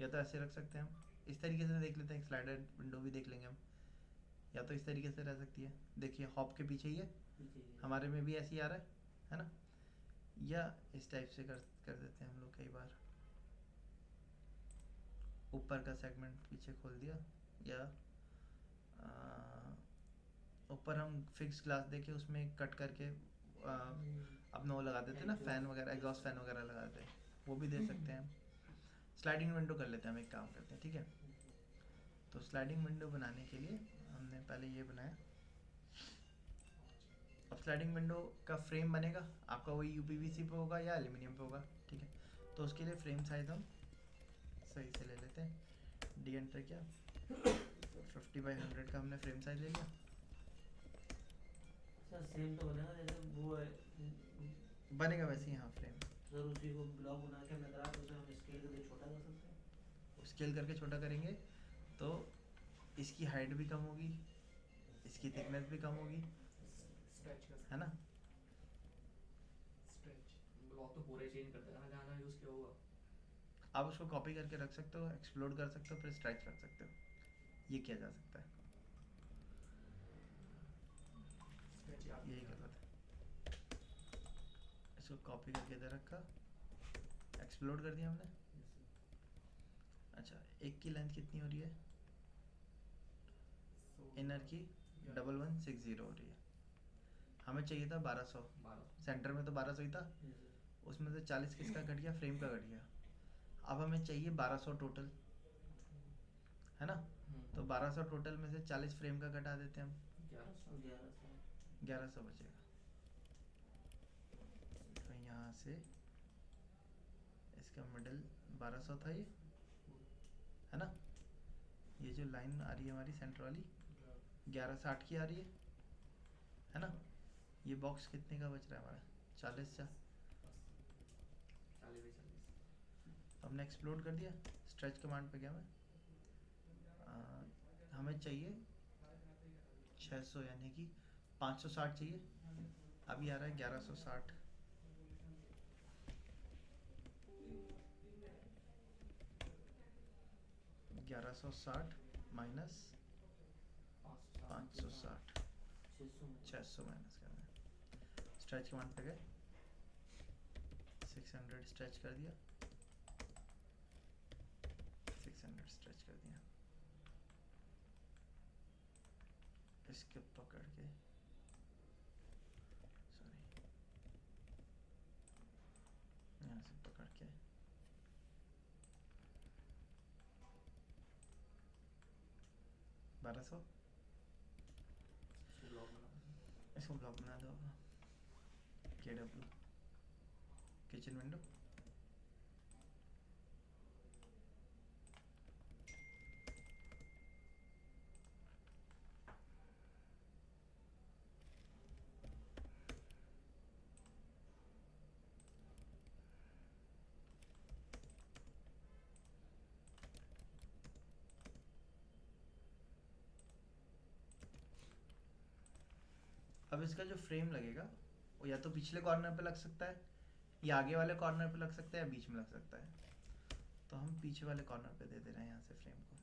या तो ऐसे रख सकते हैं हम, इस तरीके से देख लेते हैं, स्लाइडर विंडो भी देख लेंगे हम, या तो इस तरीके से रह सकती है। देखिए हॉप के पीछे ही है, हमारे में भी ऐसे ही आ रहा है ना, या इस टाइप से कर देते हैं हम लोग कई बार, ऊपर का सेगमेंट पीछे खोल दिया, या ऊपर हम फिक्स ग्लास देके उसमें कट करके अपना वो लगा देते हैं ना, फैन वगैरह, एग्जॉस्ट फैन वगैरह लगा देते हैं, वो भी दे सकते हैं हम। स्लाइडिंग विंडो कर लेते हैं, हम एक काम करते हैं। ठीक है, तो स्लाइडिंग विंडो बनाने के लिए हमने पहले ये बनाया। अब स्लाइडिंग विंडो का फ्रेम बनेगा आपका, वही यूपीवीसी पे होगा या एल्यूमिनियम पे होगा। ठीक है, तो उसके लिए फ्रेम साइज हम सही से ले लेते हैं, डी एंटर किया, 50/100 का हमने फ्रेम साइज ले लिया। सर सेम तो बनेगा जैसे वो है, बनेगा वैसे ही, हाँ फ्रेम सर उसी को ब्लॉक बना के हमने करा तो उसे हम स्केल करके छोटा कर सकते हैं। स्केल करके छोटा करेंगे तो इसकी हाइट भी कम होगी, इसकी थिकनेस भी कम होगी, स्ट्रेच कर है ना। स्ट्रेच ब्लॉक तो पूरा ही चेंज कर देगा ना जहाँ जहाँ यूज़ किया होगा। आप उसको कॉपी करके रख सकते हो, एक्सप्लोड कर सकते हो, फिर स्ट्रेच रख सकते हो, ये किया जा सकता है, स्ट्रेच याद यही गलत है। इसको कॉपी करके इधर रखा, एक्सप्लोड कर दिया हमने। अच्छा, एक की लेंथ कितनी हो रही है, इनर की 1160 हो रही है, हमें चाहिए था 1200, 12 सेंटर में तो 1200 ही था, उसमें से 40 किसका घट गया, फ्रेम का घट गया। अब हमें चाहिए 1200 टोटल, है ना, तो 1200 टोटल में से 40 फ्रेम का घटा देते हैं हम, 1100 बचेगा। तो यहाँ से इसका मिडिल 1200 था ये, है ना, ये जो लाइन आ रही है हमारी सेंटर वाली 1160 की आ रही है ना, ये बॉक्स कितने का बच रहा है हमारा, 40 का। 40 हमने एक्सप्लोड कर दिया, स्ट्रेच कमांड पे गया मैं, हमें चाहिए 600 यानी कि 560 चाहिए, अभी आ रहा है 1160। 1160 माइनस 560, 600 माइनस करना है। स्ट्रेच कमांड पे गए, 600 स्ट्रेच कर दिया, 600 स्ट्रेच कर दिया, इसके पकड़ के, सॉरी, यहाँ से पकड़ के 1200, ब्लॉक बना इसको ब्लॉक बना दो, KW किचन विंडो। अब इसका जो फ्रेम लगेगा वो या तो पिछले कॉर्नर पे लग सकता है, या आगे वाले कॉर्नर पे लग सकता है, या बीच में लग सकता है। तो हम पीछे वाले कॉर्नर पे दे दे रहे हैं यहाँ से फ्रेम को।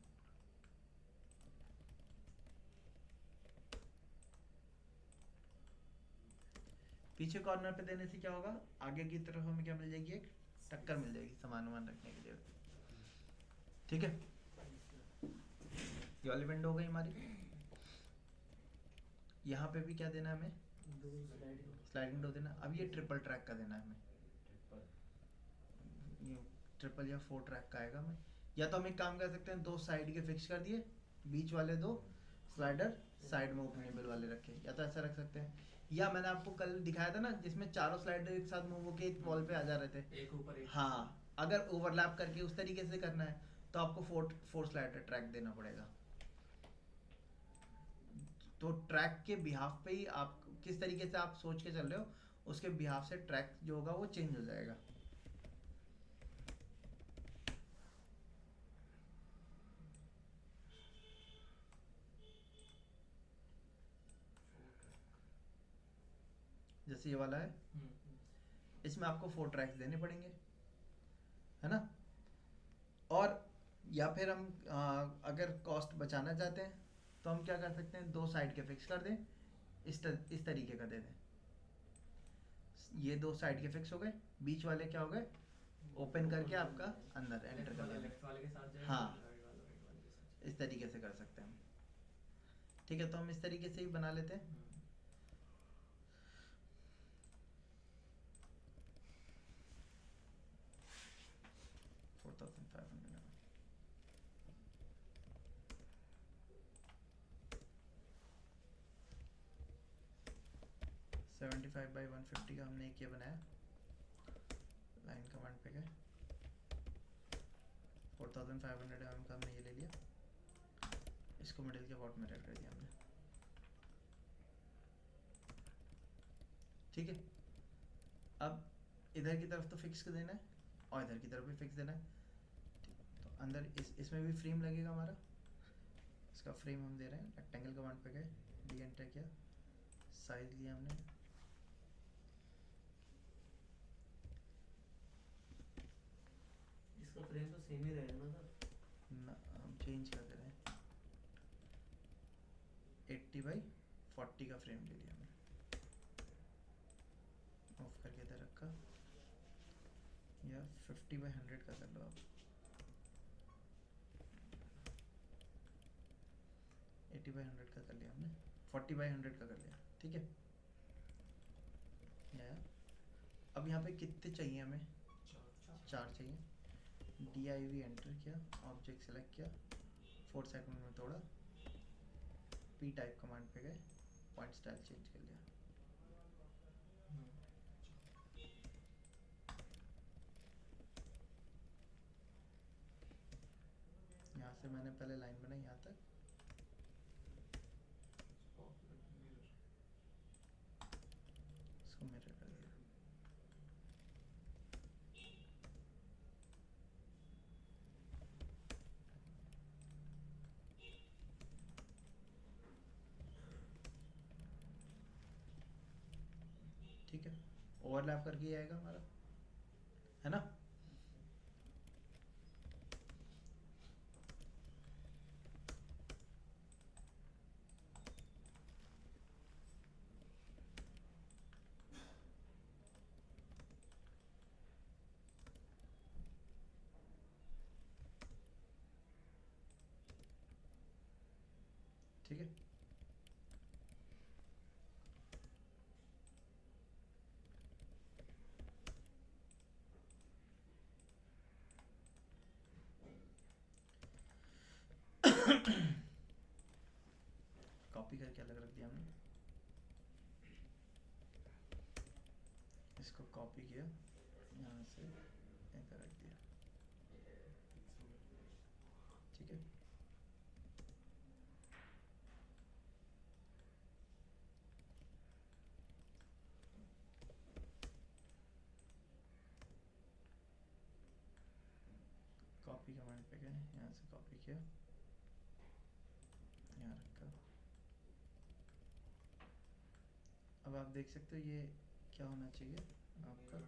पीछे कॉर्नर पे देने से क्या होगा, आगे की तरफ हमें क्या मिल जाएगी, एक टक्कर मिल जाएगी सामान वामान रखने के लिए। ठीक है, ये वाली विंडो हो गई हमारी। यहाँ पे भी क्या देना है हमें, स्लाइडिंग डोर देना। अब ये ट्रिपल ट्रैक का देना है हमें, ये ट्रिपल या 4 ट्रैक का आएगा हमें। या तो हम एक काम कर सकते हैं, 2 साइड के फिक्स कर दिए, बीच वाले 2 स्लाइडर साइड में ओपनेबल वाले रखे, या तो ऐसा रख सकते हैं। या मैंने आपको कल दिखाया था ना जिसमें चारों स्लाइडर एक साथ मूव होके एक वॉल पे आ जा रहे थे, एक ऊपर एक। हाँ, अगर ओवरलैप करके उस तरीके से करना है तो आपको 4 स्लाइडर ट्रैक देना पड़ेगा। तो ट्रैक के बिहाफ पे ही आप किस तरीके से आप सोच के चल रहे हो, उसके बिहाफ से ट्रैक जो होगा वो चेंज हो जाएगा। जैसे ये वाला है, इसमें आपको 4 ट्रैक्स देने पड़ेंगे, है ना। और या फिर हम अगर कॉस्ट बचाना चाहते हैं तो हम क्या कर सकते हैं, 2 साइड के फिक्स कर दें, इस तरीके का दे दें। ये 2 साइड के फिक्स हो गए, बीच वाले क्या हो गए, ओपन करके आपका अंदर एंटर कर देना। लेफ्ट वाले के साथ जाएगा, हाँ, राइट वाला राइट वाले के साथ। इस तरीके से कर सकते हैं हम। ठीक है, तो हम इस तरीके से ही बना लेते हैं। $45 75 by 150 का हमने एक ये बनाया, लाइन कमांड पे गए, 4500 mm का हमने ये ले लिया, इसको मिडिल के अबाउट मिरर कर दिया हमने। ठीक है, अब इधर की तरफ तो फिक्स कर देना है और इधर की तरफ भी फिक्स देना है। तो अंदर इसमें भी फ्रेम लगेगा हमारा, इसका फ्रेम हम दे रहे हैं, रेक्टेंगल कमांड पे गए, डी एंटर किया, साइज लिया हमने, इसका फ्रेम तो सेम ही रहेगा ना सर? ना हम चेंज कर दे रहे हैं, 80 by 40 का फ्रेम ले लिया हमने, ऑफ करके इधर रखा, या 50 by 100 का कर लो आप, 80 by 100 का कर लिया हमने, 40 by 100 का कर लिया। ठीक है, या अब यहाँ पे कितने चाहिए हमें, 4 चाहिए। DIV एंटर किया, ऑब्जेक्ट सेलेक्ट किया, 4 सेगमेंट में तोड़ा, P टाइप कमांड पे गए, पॉइंट स्टाइल चेंज कर लिया। यहाँ से मैंने पहले लाइन बनाई यहाँ तक, इसको मिरर कर दिया। ठीक है, ओवरलैप करके ही आएगा हमारा, है ना। ठीक है, कॉपी करके अलग रख दिया हमने। इसको कॉपी किया, यहाँ से इधर रख दिया, ठीक है। कॉपी कमांड पे गए, यहाँ से कॉपी किया, यहाँ रखा। अब आप देख सकते हो ये क्या होना चाहिए आपका,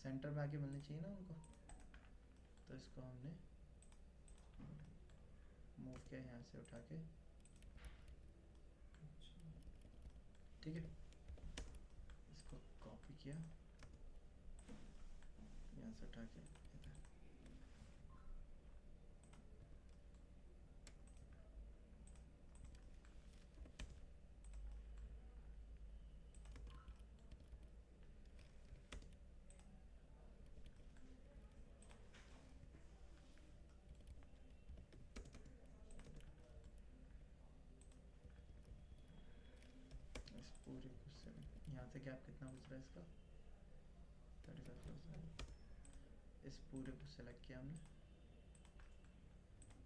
सेंटर में आके मिलनी चाहिए ना उनको, तो इसको हमने मूव किया यहाँ से उठा के, ठीक है। इसको कॉपी किया, यहाँ से उठा के इधर, इस पूरे गुस्से में यहाँ से गैप कितना बच रहा है इसका, 35%। इस पूरे को सेलेक्ट किया हमने, इसको मिटा दिया।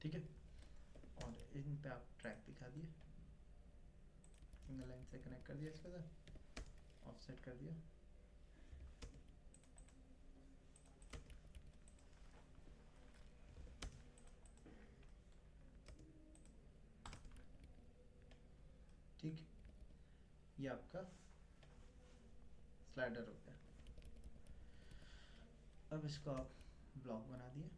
ठीक है, और इन पे आप ट्रैक दिखा दिए, सिंगल लाइन से कनेक्ट कर दिया इसके साथ, ऑफसेट कर दिया, ठीक। ये आपका स्लाइडर हो गया। अब इसको आप ब्लॉक बना दिए,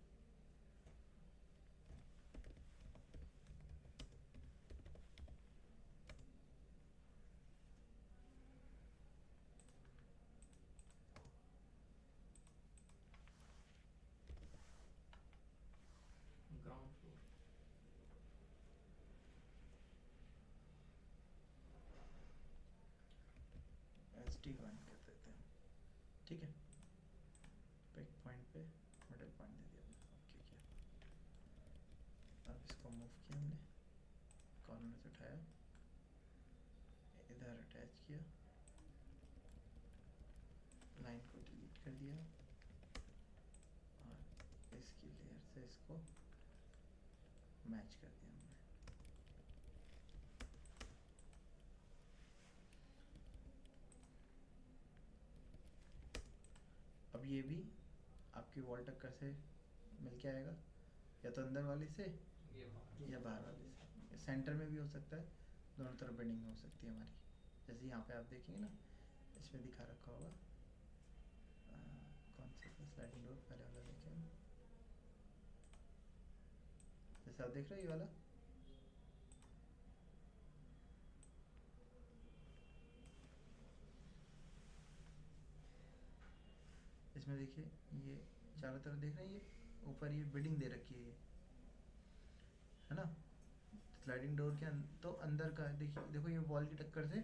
ग्राउंड फ्लोर। SD पॉइंट कर देते हैं, ठीक है। पिक पॉइंट पे मिडिल पॉइंट दे दिया, ओके किया। अब इसको मूव किया हमने, कॉर्नर से उठाया, इधर अटैच किया, लाइन को डिलीट कर दिया, और इसकी लेयर से इसको मैच कर दिया हमने। अब ये भी आपकी वॉल टक्कर से मिल के आएगा, या तो अंदर वाली से ये या बाहर वाली से, सेंटर में भी हो सकता है, दोनों तरफ बेंडिंग हो सकती है हमारी। जैसे यहाँ पे आप देखेंगे ना, इसमें दिखा रखा होगा, कौन सा था स्लाइडिंग डोर, पहले वाला देखें हम, जैसे आप देख रहे हो ये वाला, इसमें देखिए ये चारों तरफ देख रहे हैं, ये ऊपर ये बिल्डिंग दे रखी है, ये है ना, स्लाइडिंग डोर के तो अंदर का देखिए, देखो ये वॉल की टक्कर से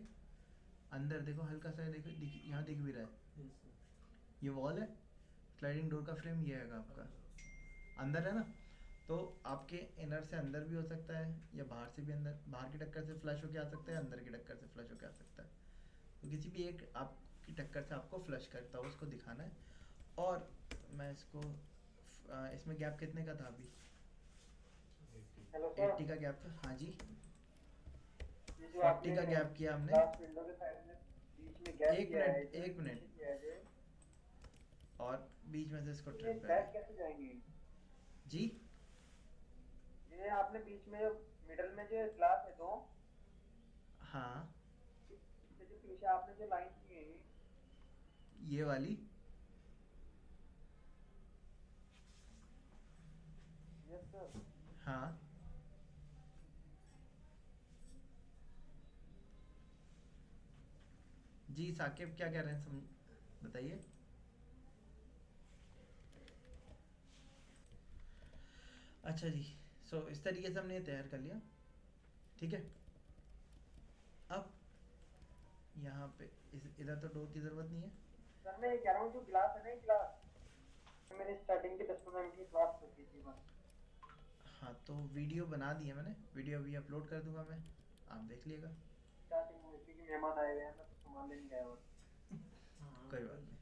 अंदर देखो, हल्का सा देखो, यहाँ दिख भी रहा है, ये वॉल है, स्लाइडिंग डोर का फ्रेम ये है आपका, अंदर है ना। तो आपके इनर से अंदर भी हो सकता है, या बाहर से भी अंदर, बाहर की टक्कर से फ्लश होके आ सकता है, अंदर की टक्कर से फ्लश होके आ सकता है। तो किसी भी एक आपकी टक्कर से आपको फ्लश करता हो उसको दिखाना है। और मैं इसको इसमें गैप कितने का था अभी? 80 का गैप था, हाँ जी। 40 का गैप किया हमने। एक मिनट और बीच में से इसको ये ट्रिम कर बैक दिया। कैसे जाएंगे? जी ये आपने बीच में जो मिडल में जो ग्लास है दो, हाँ इससे जो पीछे आपने जो लाइन की है ये वाली यस सर, हाँ जी साकिब क्या कह रहे हैं समझ बताइए। अच्छा जी सो इस तरीके से हमने ये तैयार कर लिया ठीक है। अब यहाँ पे इधर तो डोर की ज़रूरत नहीं है। सर मैं ये कह रहा हूँ जो ग्लास है ना, ये ग्लास मेरी स्टार्टिंग के 10 मिनट की क्लास होती थी बस। हाँ तो वीडियो बना दी है मैंने, वीडियो अभी अपलोड कर दूंगा मैं, आप देख लीजिएगा। स्टार्टिंग में क्योंकि मेहमान आए हुए हैं, मैं तो सामान लेने गया और कोई बात नहीं।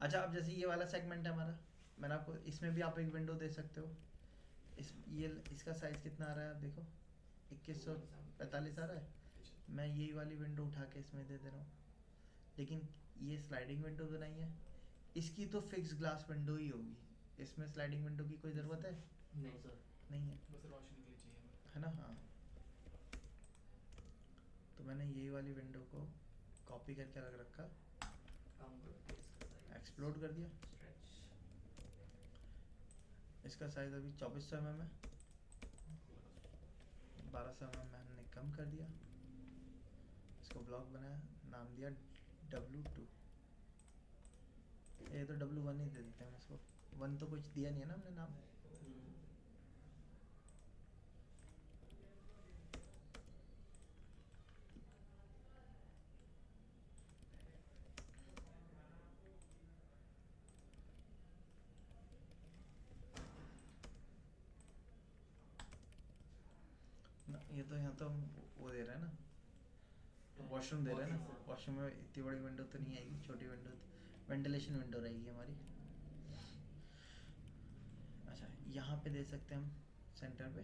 अच्छा अब जैसे ये वाला सेगमेंट है हमारा, मैंने आपको इसमें भी आप एक विंडो दे सकते हो। इसका साइज़ कितना आ रहा है आप देखो 2145 आ रहा है। मैं यही वाली विंडो उठा के इसमें दे दे रहा हूँ, लेकिन ये स्लाइडिंग विंडो बनाई है, इसकी तो फिक्स ग्लास विंडो ही होगी, इसमें स्लाइडिंग विंडो की कोई ज़रूरत है नहीं सर। नहीं है, बस रोशनी के लिए चाहिए हमें। है ना। हाँ तो मैंने यही वाली विंडो को कॉपी करके रख रखा, कम करके इसका साइज एक्सप्लोड कर दिया। स्ट्रेच इसका साइज़ अभी 2400 mm है, 1200 mm हमने कम कर दिया। इसको ब्लॉक बनाया, नाम दिया W2। ये तो W1 ही दे देते हैं इसको, 1 तो कुछ दिया नहीं है ना हमने नाम। ना ये तो यहाँ तो हम वो दे रहे हैं ना, वॉशरूम दे रहे हैं ना, वॉशरूम में इतनी बड़ी विंडो तो नहीं आएगी, छोटी विंडो वेंटिलेशन विंडो रहेगी हमारी। अच्छा यहाँ पे दे सकते हैं हम सेंटर पे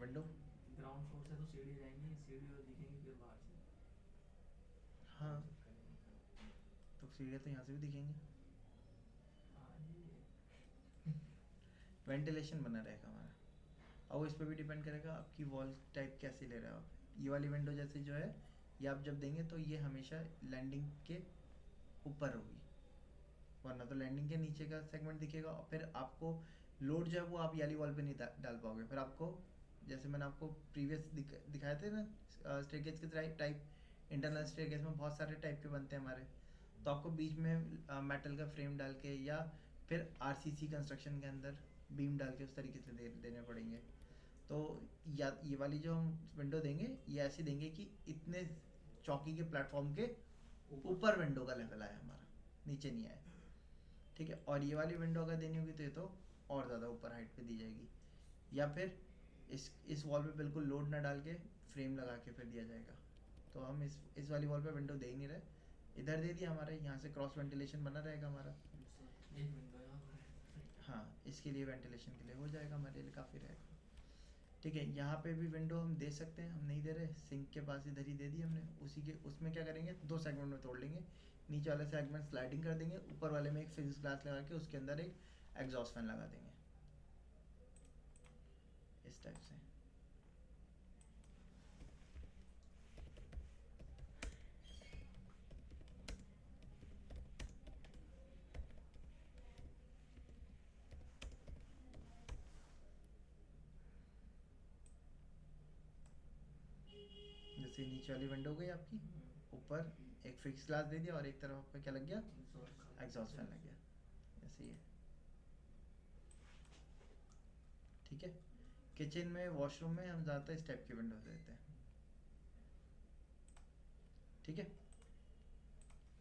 विंडो। ग्राउंड फ्लोर से तो सीढ़ी जाएंगी, सीढ़ी और दिखेंगी फिर बाहर से। हाँ तो सीढ़ियाँ तो यहाँ से भी दिखेंगी, हाँ ये वेंटिलेशन बना रहेगा हमारा। और इस पर भी डिपेंड करेगा आपकी वॉल टाइप कैसी ले रहे हो आप। ये वाली विंडो जैसे जो है ये आप जब देंगे तो ये हमेशा लैंडिंग के ऊपर होगी, वरना तो लैंडिंग के नीचे का सेगमेंट दिखेगा और फिर आपको लोड जो है वो आप याली वॉल पे नहीं डाल पाओगे। फिर आपको जैसे मैंने आपको प्रीवियस दिखाए थे ना स्टेयरकेस के टाइप, इंटरनल स्टेयरकेस में बहुत सारे टाइप के बनते हैं हमारे, तो आपको बीच में मेटल का फ्रेम डाल के या फिर आरसीसी कंस्ट्रक्शन के अंदर बीम डाल के उस तरीके से देने पड़ेंगे। तो या ये वाली जो हम विंडो देंगे ये ऐसी देंगे कि इतने चौकी के प्लेटफॉर्म के ऊपर विंडो का लेवल आया हमारा, नीचे नहीं आया ठीक है। और ये वाली विंडो अगर देनी होगी तो ये तो और ज़्यादा ऊपर हाइट पे दी जाएगी, या फिर इस वॉल पे बिल्कुल लोड ना डाल के फ्रेम लगा के फिर दिया जाएगा। तो हम इस वाली वॉल पे विंडो दे ही नहीं रहे, इधर दे दिया, हमारे यहाँ से क्रॉस वेंटिलेशन बना रहेगा हमारा। एक विंडो यहाँ पर है। हाँ इसके लिए वेंटिलेशन के लिए हो जाएगा, हमारे लिए काफ़ी रहेगा ठीक है। यहाँ पे भी विंडो हम दे सकते हैं, हम नहीं दे रहे, सिंक के पास इधर ही दे दी हमने, उसी के उसमें क्या करेंगे दो सेगमेंट में तोड़ लेंगे, नीचे वाले सेगमेंट स्लाइडिंग कर देंगे, ऊपर वाले में एक फिक्स ग्लास लगा के उसके अंदर एक एग्जॉस्ट फैन लगा देंगे इस टाइप से। जैसे नीचे वाली विंडो हो गई आपकी, ऊपर एक फिक्स ग्लास दे दिया और एक तरफ आपका क्या लग गया एग्जॉस्ट फैन लग गया, ऐसे ही है ठीक है। किचन में वॉशरूम में हम ज़्यादातर इस टाइप की विंडो देते हैं ठीक है।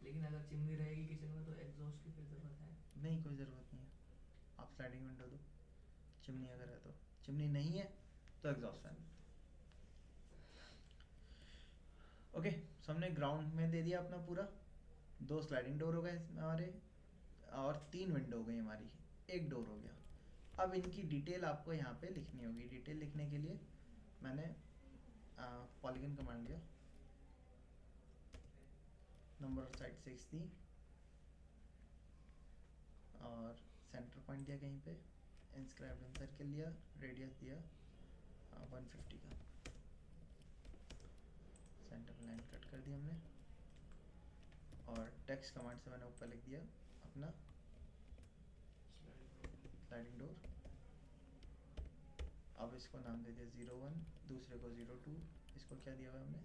लेकिन अगर चिमनी रहेगी किचन में तो एग्जॉस्ट की फिर जरूरत है? नहीं कोई ज़रूरत नहीं है, आप स्लाइडिंग विंडो दो, चिमनी अगर है तो, चिमनी नहीं है तो एग्जॉस्ट फैन। ओके सो हमने ग्राउंड में दे दिया अपना पूरा, 2 स्लाइडिंग डोर हो गए हमारे और 3 विंडो हो गई हमारी, 1 डोर हो गया। अब इनकी डिटेल आपको यहाँ पे लिखनी होगी। डिटेल लिखने के लिए मैंने पॉलीगन कमांड दिया, नंबर ऑफ साइड 6 दी, और सेंटर पॉइंट दिया कहीं पे, इंस्क्राइब्ड इन सर्कल लिया, रेडियस दिया 150 का, सेंटर लाइन कट कर दी हमने और टेक्स्ट कमांड से मैंने ऊपर लिख दिया अपना स्लाइडिंग डोर। अब इसको नाम दे दिया 01, दूसरे को 02, इसको क्या दिया हुआ है हमने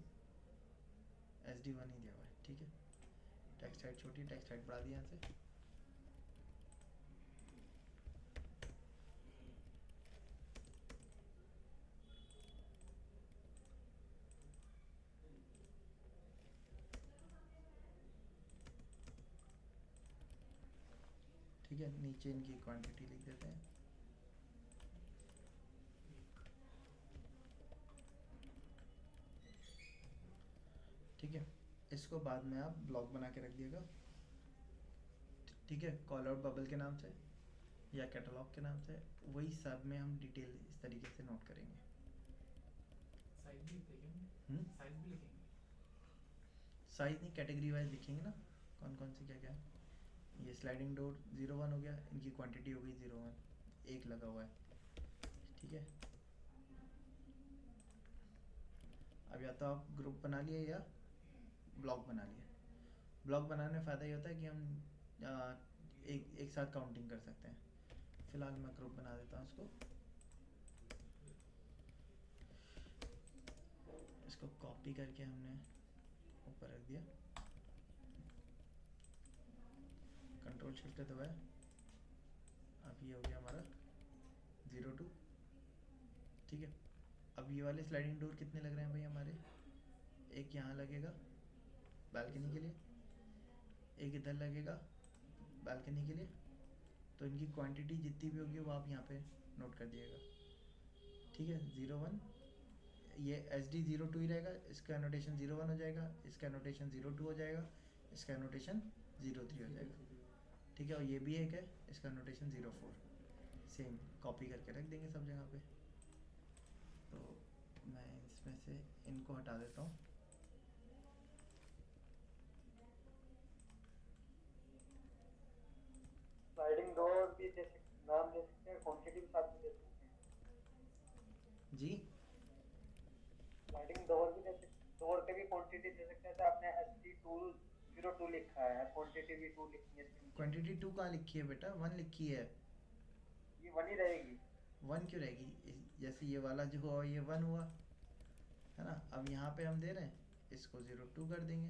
SD1 ही दिया हुआ है, ठीक है। टेक्स्ट हाइट छोटी, टेक्स्ट हाइट बढ़ा दिया यहाँ से। ठीक है, नीचे इनकी क्वांटिटी लिख देते हैं। ठीक है, इसको बाद में आप ब्लॉक बना के रख दिएगा, ठीक है, कॉल आउट बबल के नाम से या कैटलॉग के नाम से, वही सब में हम डिटेल इस तरीके से नोट करेंगे। साइज भी लिखेंगे, साइज भी लिखेंगे। साइज नहीं, कैटेगरी वाइज लिखेंगे ना, कौन कौन सी क्या क्या है। ये स्लाइडिंग डोर 01 हो गया, इनकी क्वांटिटी हो गई 01, एक लगा हुआ है, ठीक है। अब या तो आप ग्रुप बना लिए या ब्लॉक बना लिए। ब्लॉक बनाने में फ़ायदा ये होता है कि हम एक साथ काउंटिंग कर सकते हैं। फिलहाल मैं ग्रुप बना देता हूँ इसको, इसको कॉपी करके हमने ऊपर रख दिया, कंट्रोल शिफ्ट दबाया, अब ये हो गया हमारा 02, ठीक है। अब ये वाले स्लाइडिंग डोर कितने लग रहे हैं भाई हमारे, एक यहाँ लगेगा बालकनी के लिए, एक इधर लगेगा बालकनी के लिए, तो इनकी क्वांटिटी जितनी भी होगी वो आप यहाँ पे नोट कर दिएगा, ठीक है। 01, ये SD02 ही रहेगा, इसका एनोटेशन 01 हो जाएगा, इसका एनोटेशन 02 हो जाएगा, इसका एनोटेशन 03 हो जाएगा, ठीक है। और ये भी एक है, इसका एनोटेशन 04, सेम कॉपी करके रख देंगे सब जगह पे। तो मैं इसमें से इनको हटा देता हूँ। स्लाइडिंग डोर भी दे सकते, नाम दे सकते हैं, क्वांटिटी भी साथ में दे सकते हैं। जी, स्लाइडिंग डोर भी दे सकते, डोर के भी क्वांटिटी दे सकते हैं। जैसे आपने SD02 लिखा है, क्वांटिटी भी 2 लिखी है इसके नीचे। क्वांटिटी 2 कहाँ लिखी है बेटा, 1 लिखी है। ये 1 ही रहेगी। 1 क्यों रहेगी, जैसे ये वाला जो हुआ ये 1 हुआ है ना। अब यहाँ पे हम दे रहे हैं, इसको 02 कर देंगे,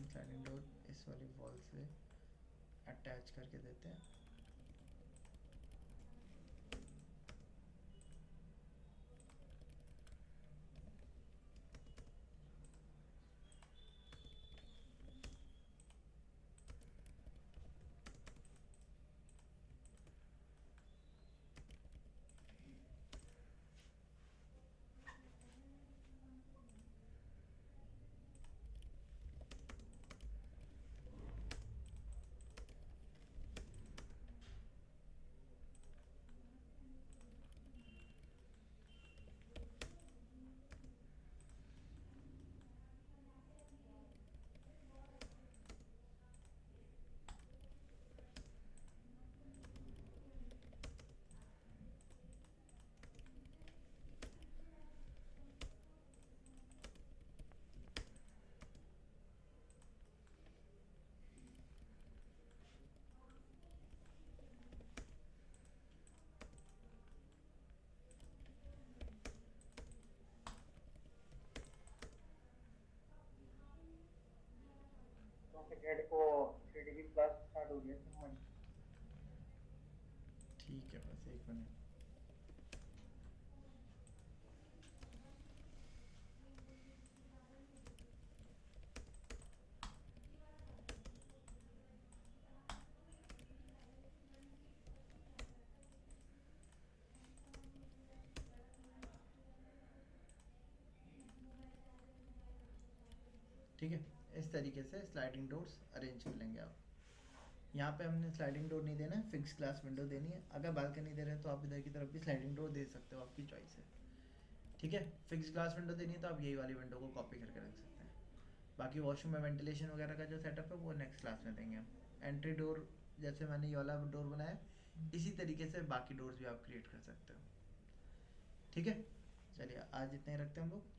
स्लाइडिंग डोर इस वाली वॉल से अटैच करके देते हैं। गेट को 3D क्लास स्टार्ट हो गया है। ठीक है, बस एक मिनट। ठीक है, इस तरीके से स्लाइडिंग डोर्स अरेंज कर लेंगे आप। यहाँ पे हमने स्लाइडिंग डोर नहीं देना है, फिक्स ग्लास विंडो देनी है। अगर बालकनी दे रहे हैं तो आप इधर की तरफ भी स्लाइडिंग डोर दे सकते हो, आपकी चॉइस है। ठीक है, फिक्स ग्लास विंडो देनी है तो आप यही वाली विंडो को कॉपी करके रख सकते हैं। बाकी वॉशरूम में वेंटिलेशन वगैरह का जो सेटअप है वो नेक्स्ट क्लास में देंगे हम। एंट्री डोर जैसे मैंने ये वाला डोर बनाया, इसी तरीके से बाकी डोर्स भी आप क्रिएट कर सकते हो। ठीक है, चलिए आज इतने ही रखते हैं हम लोग।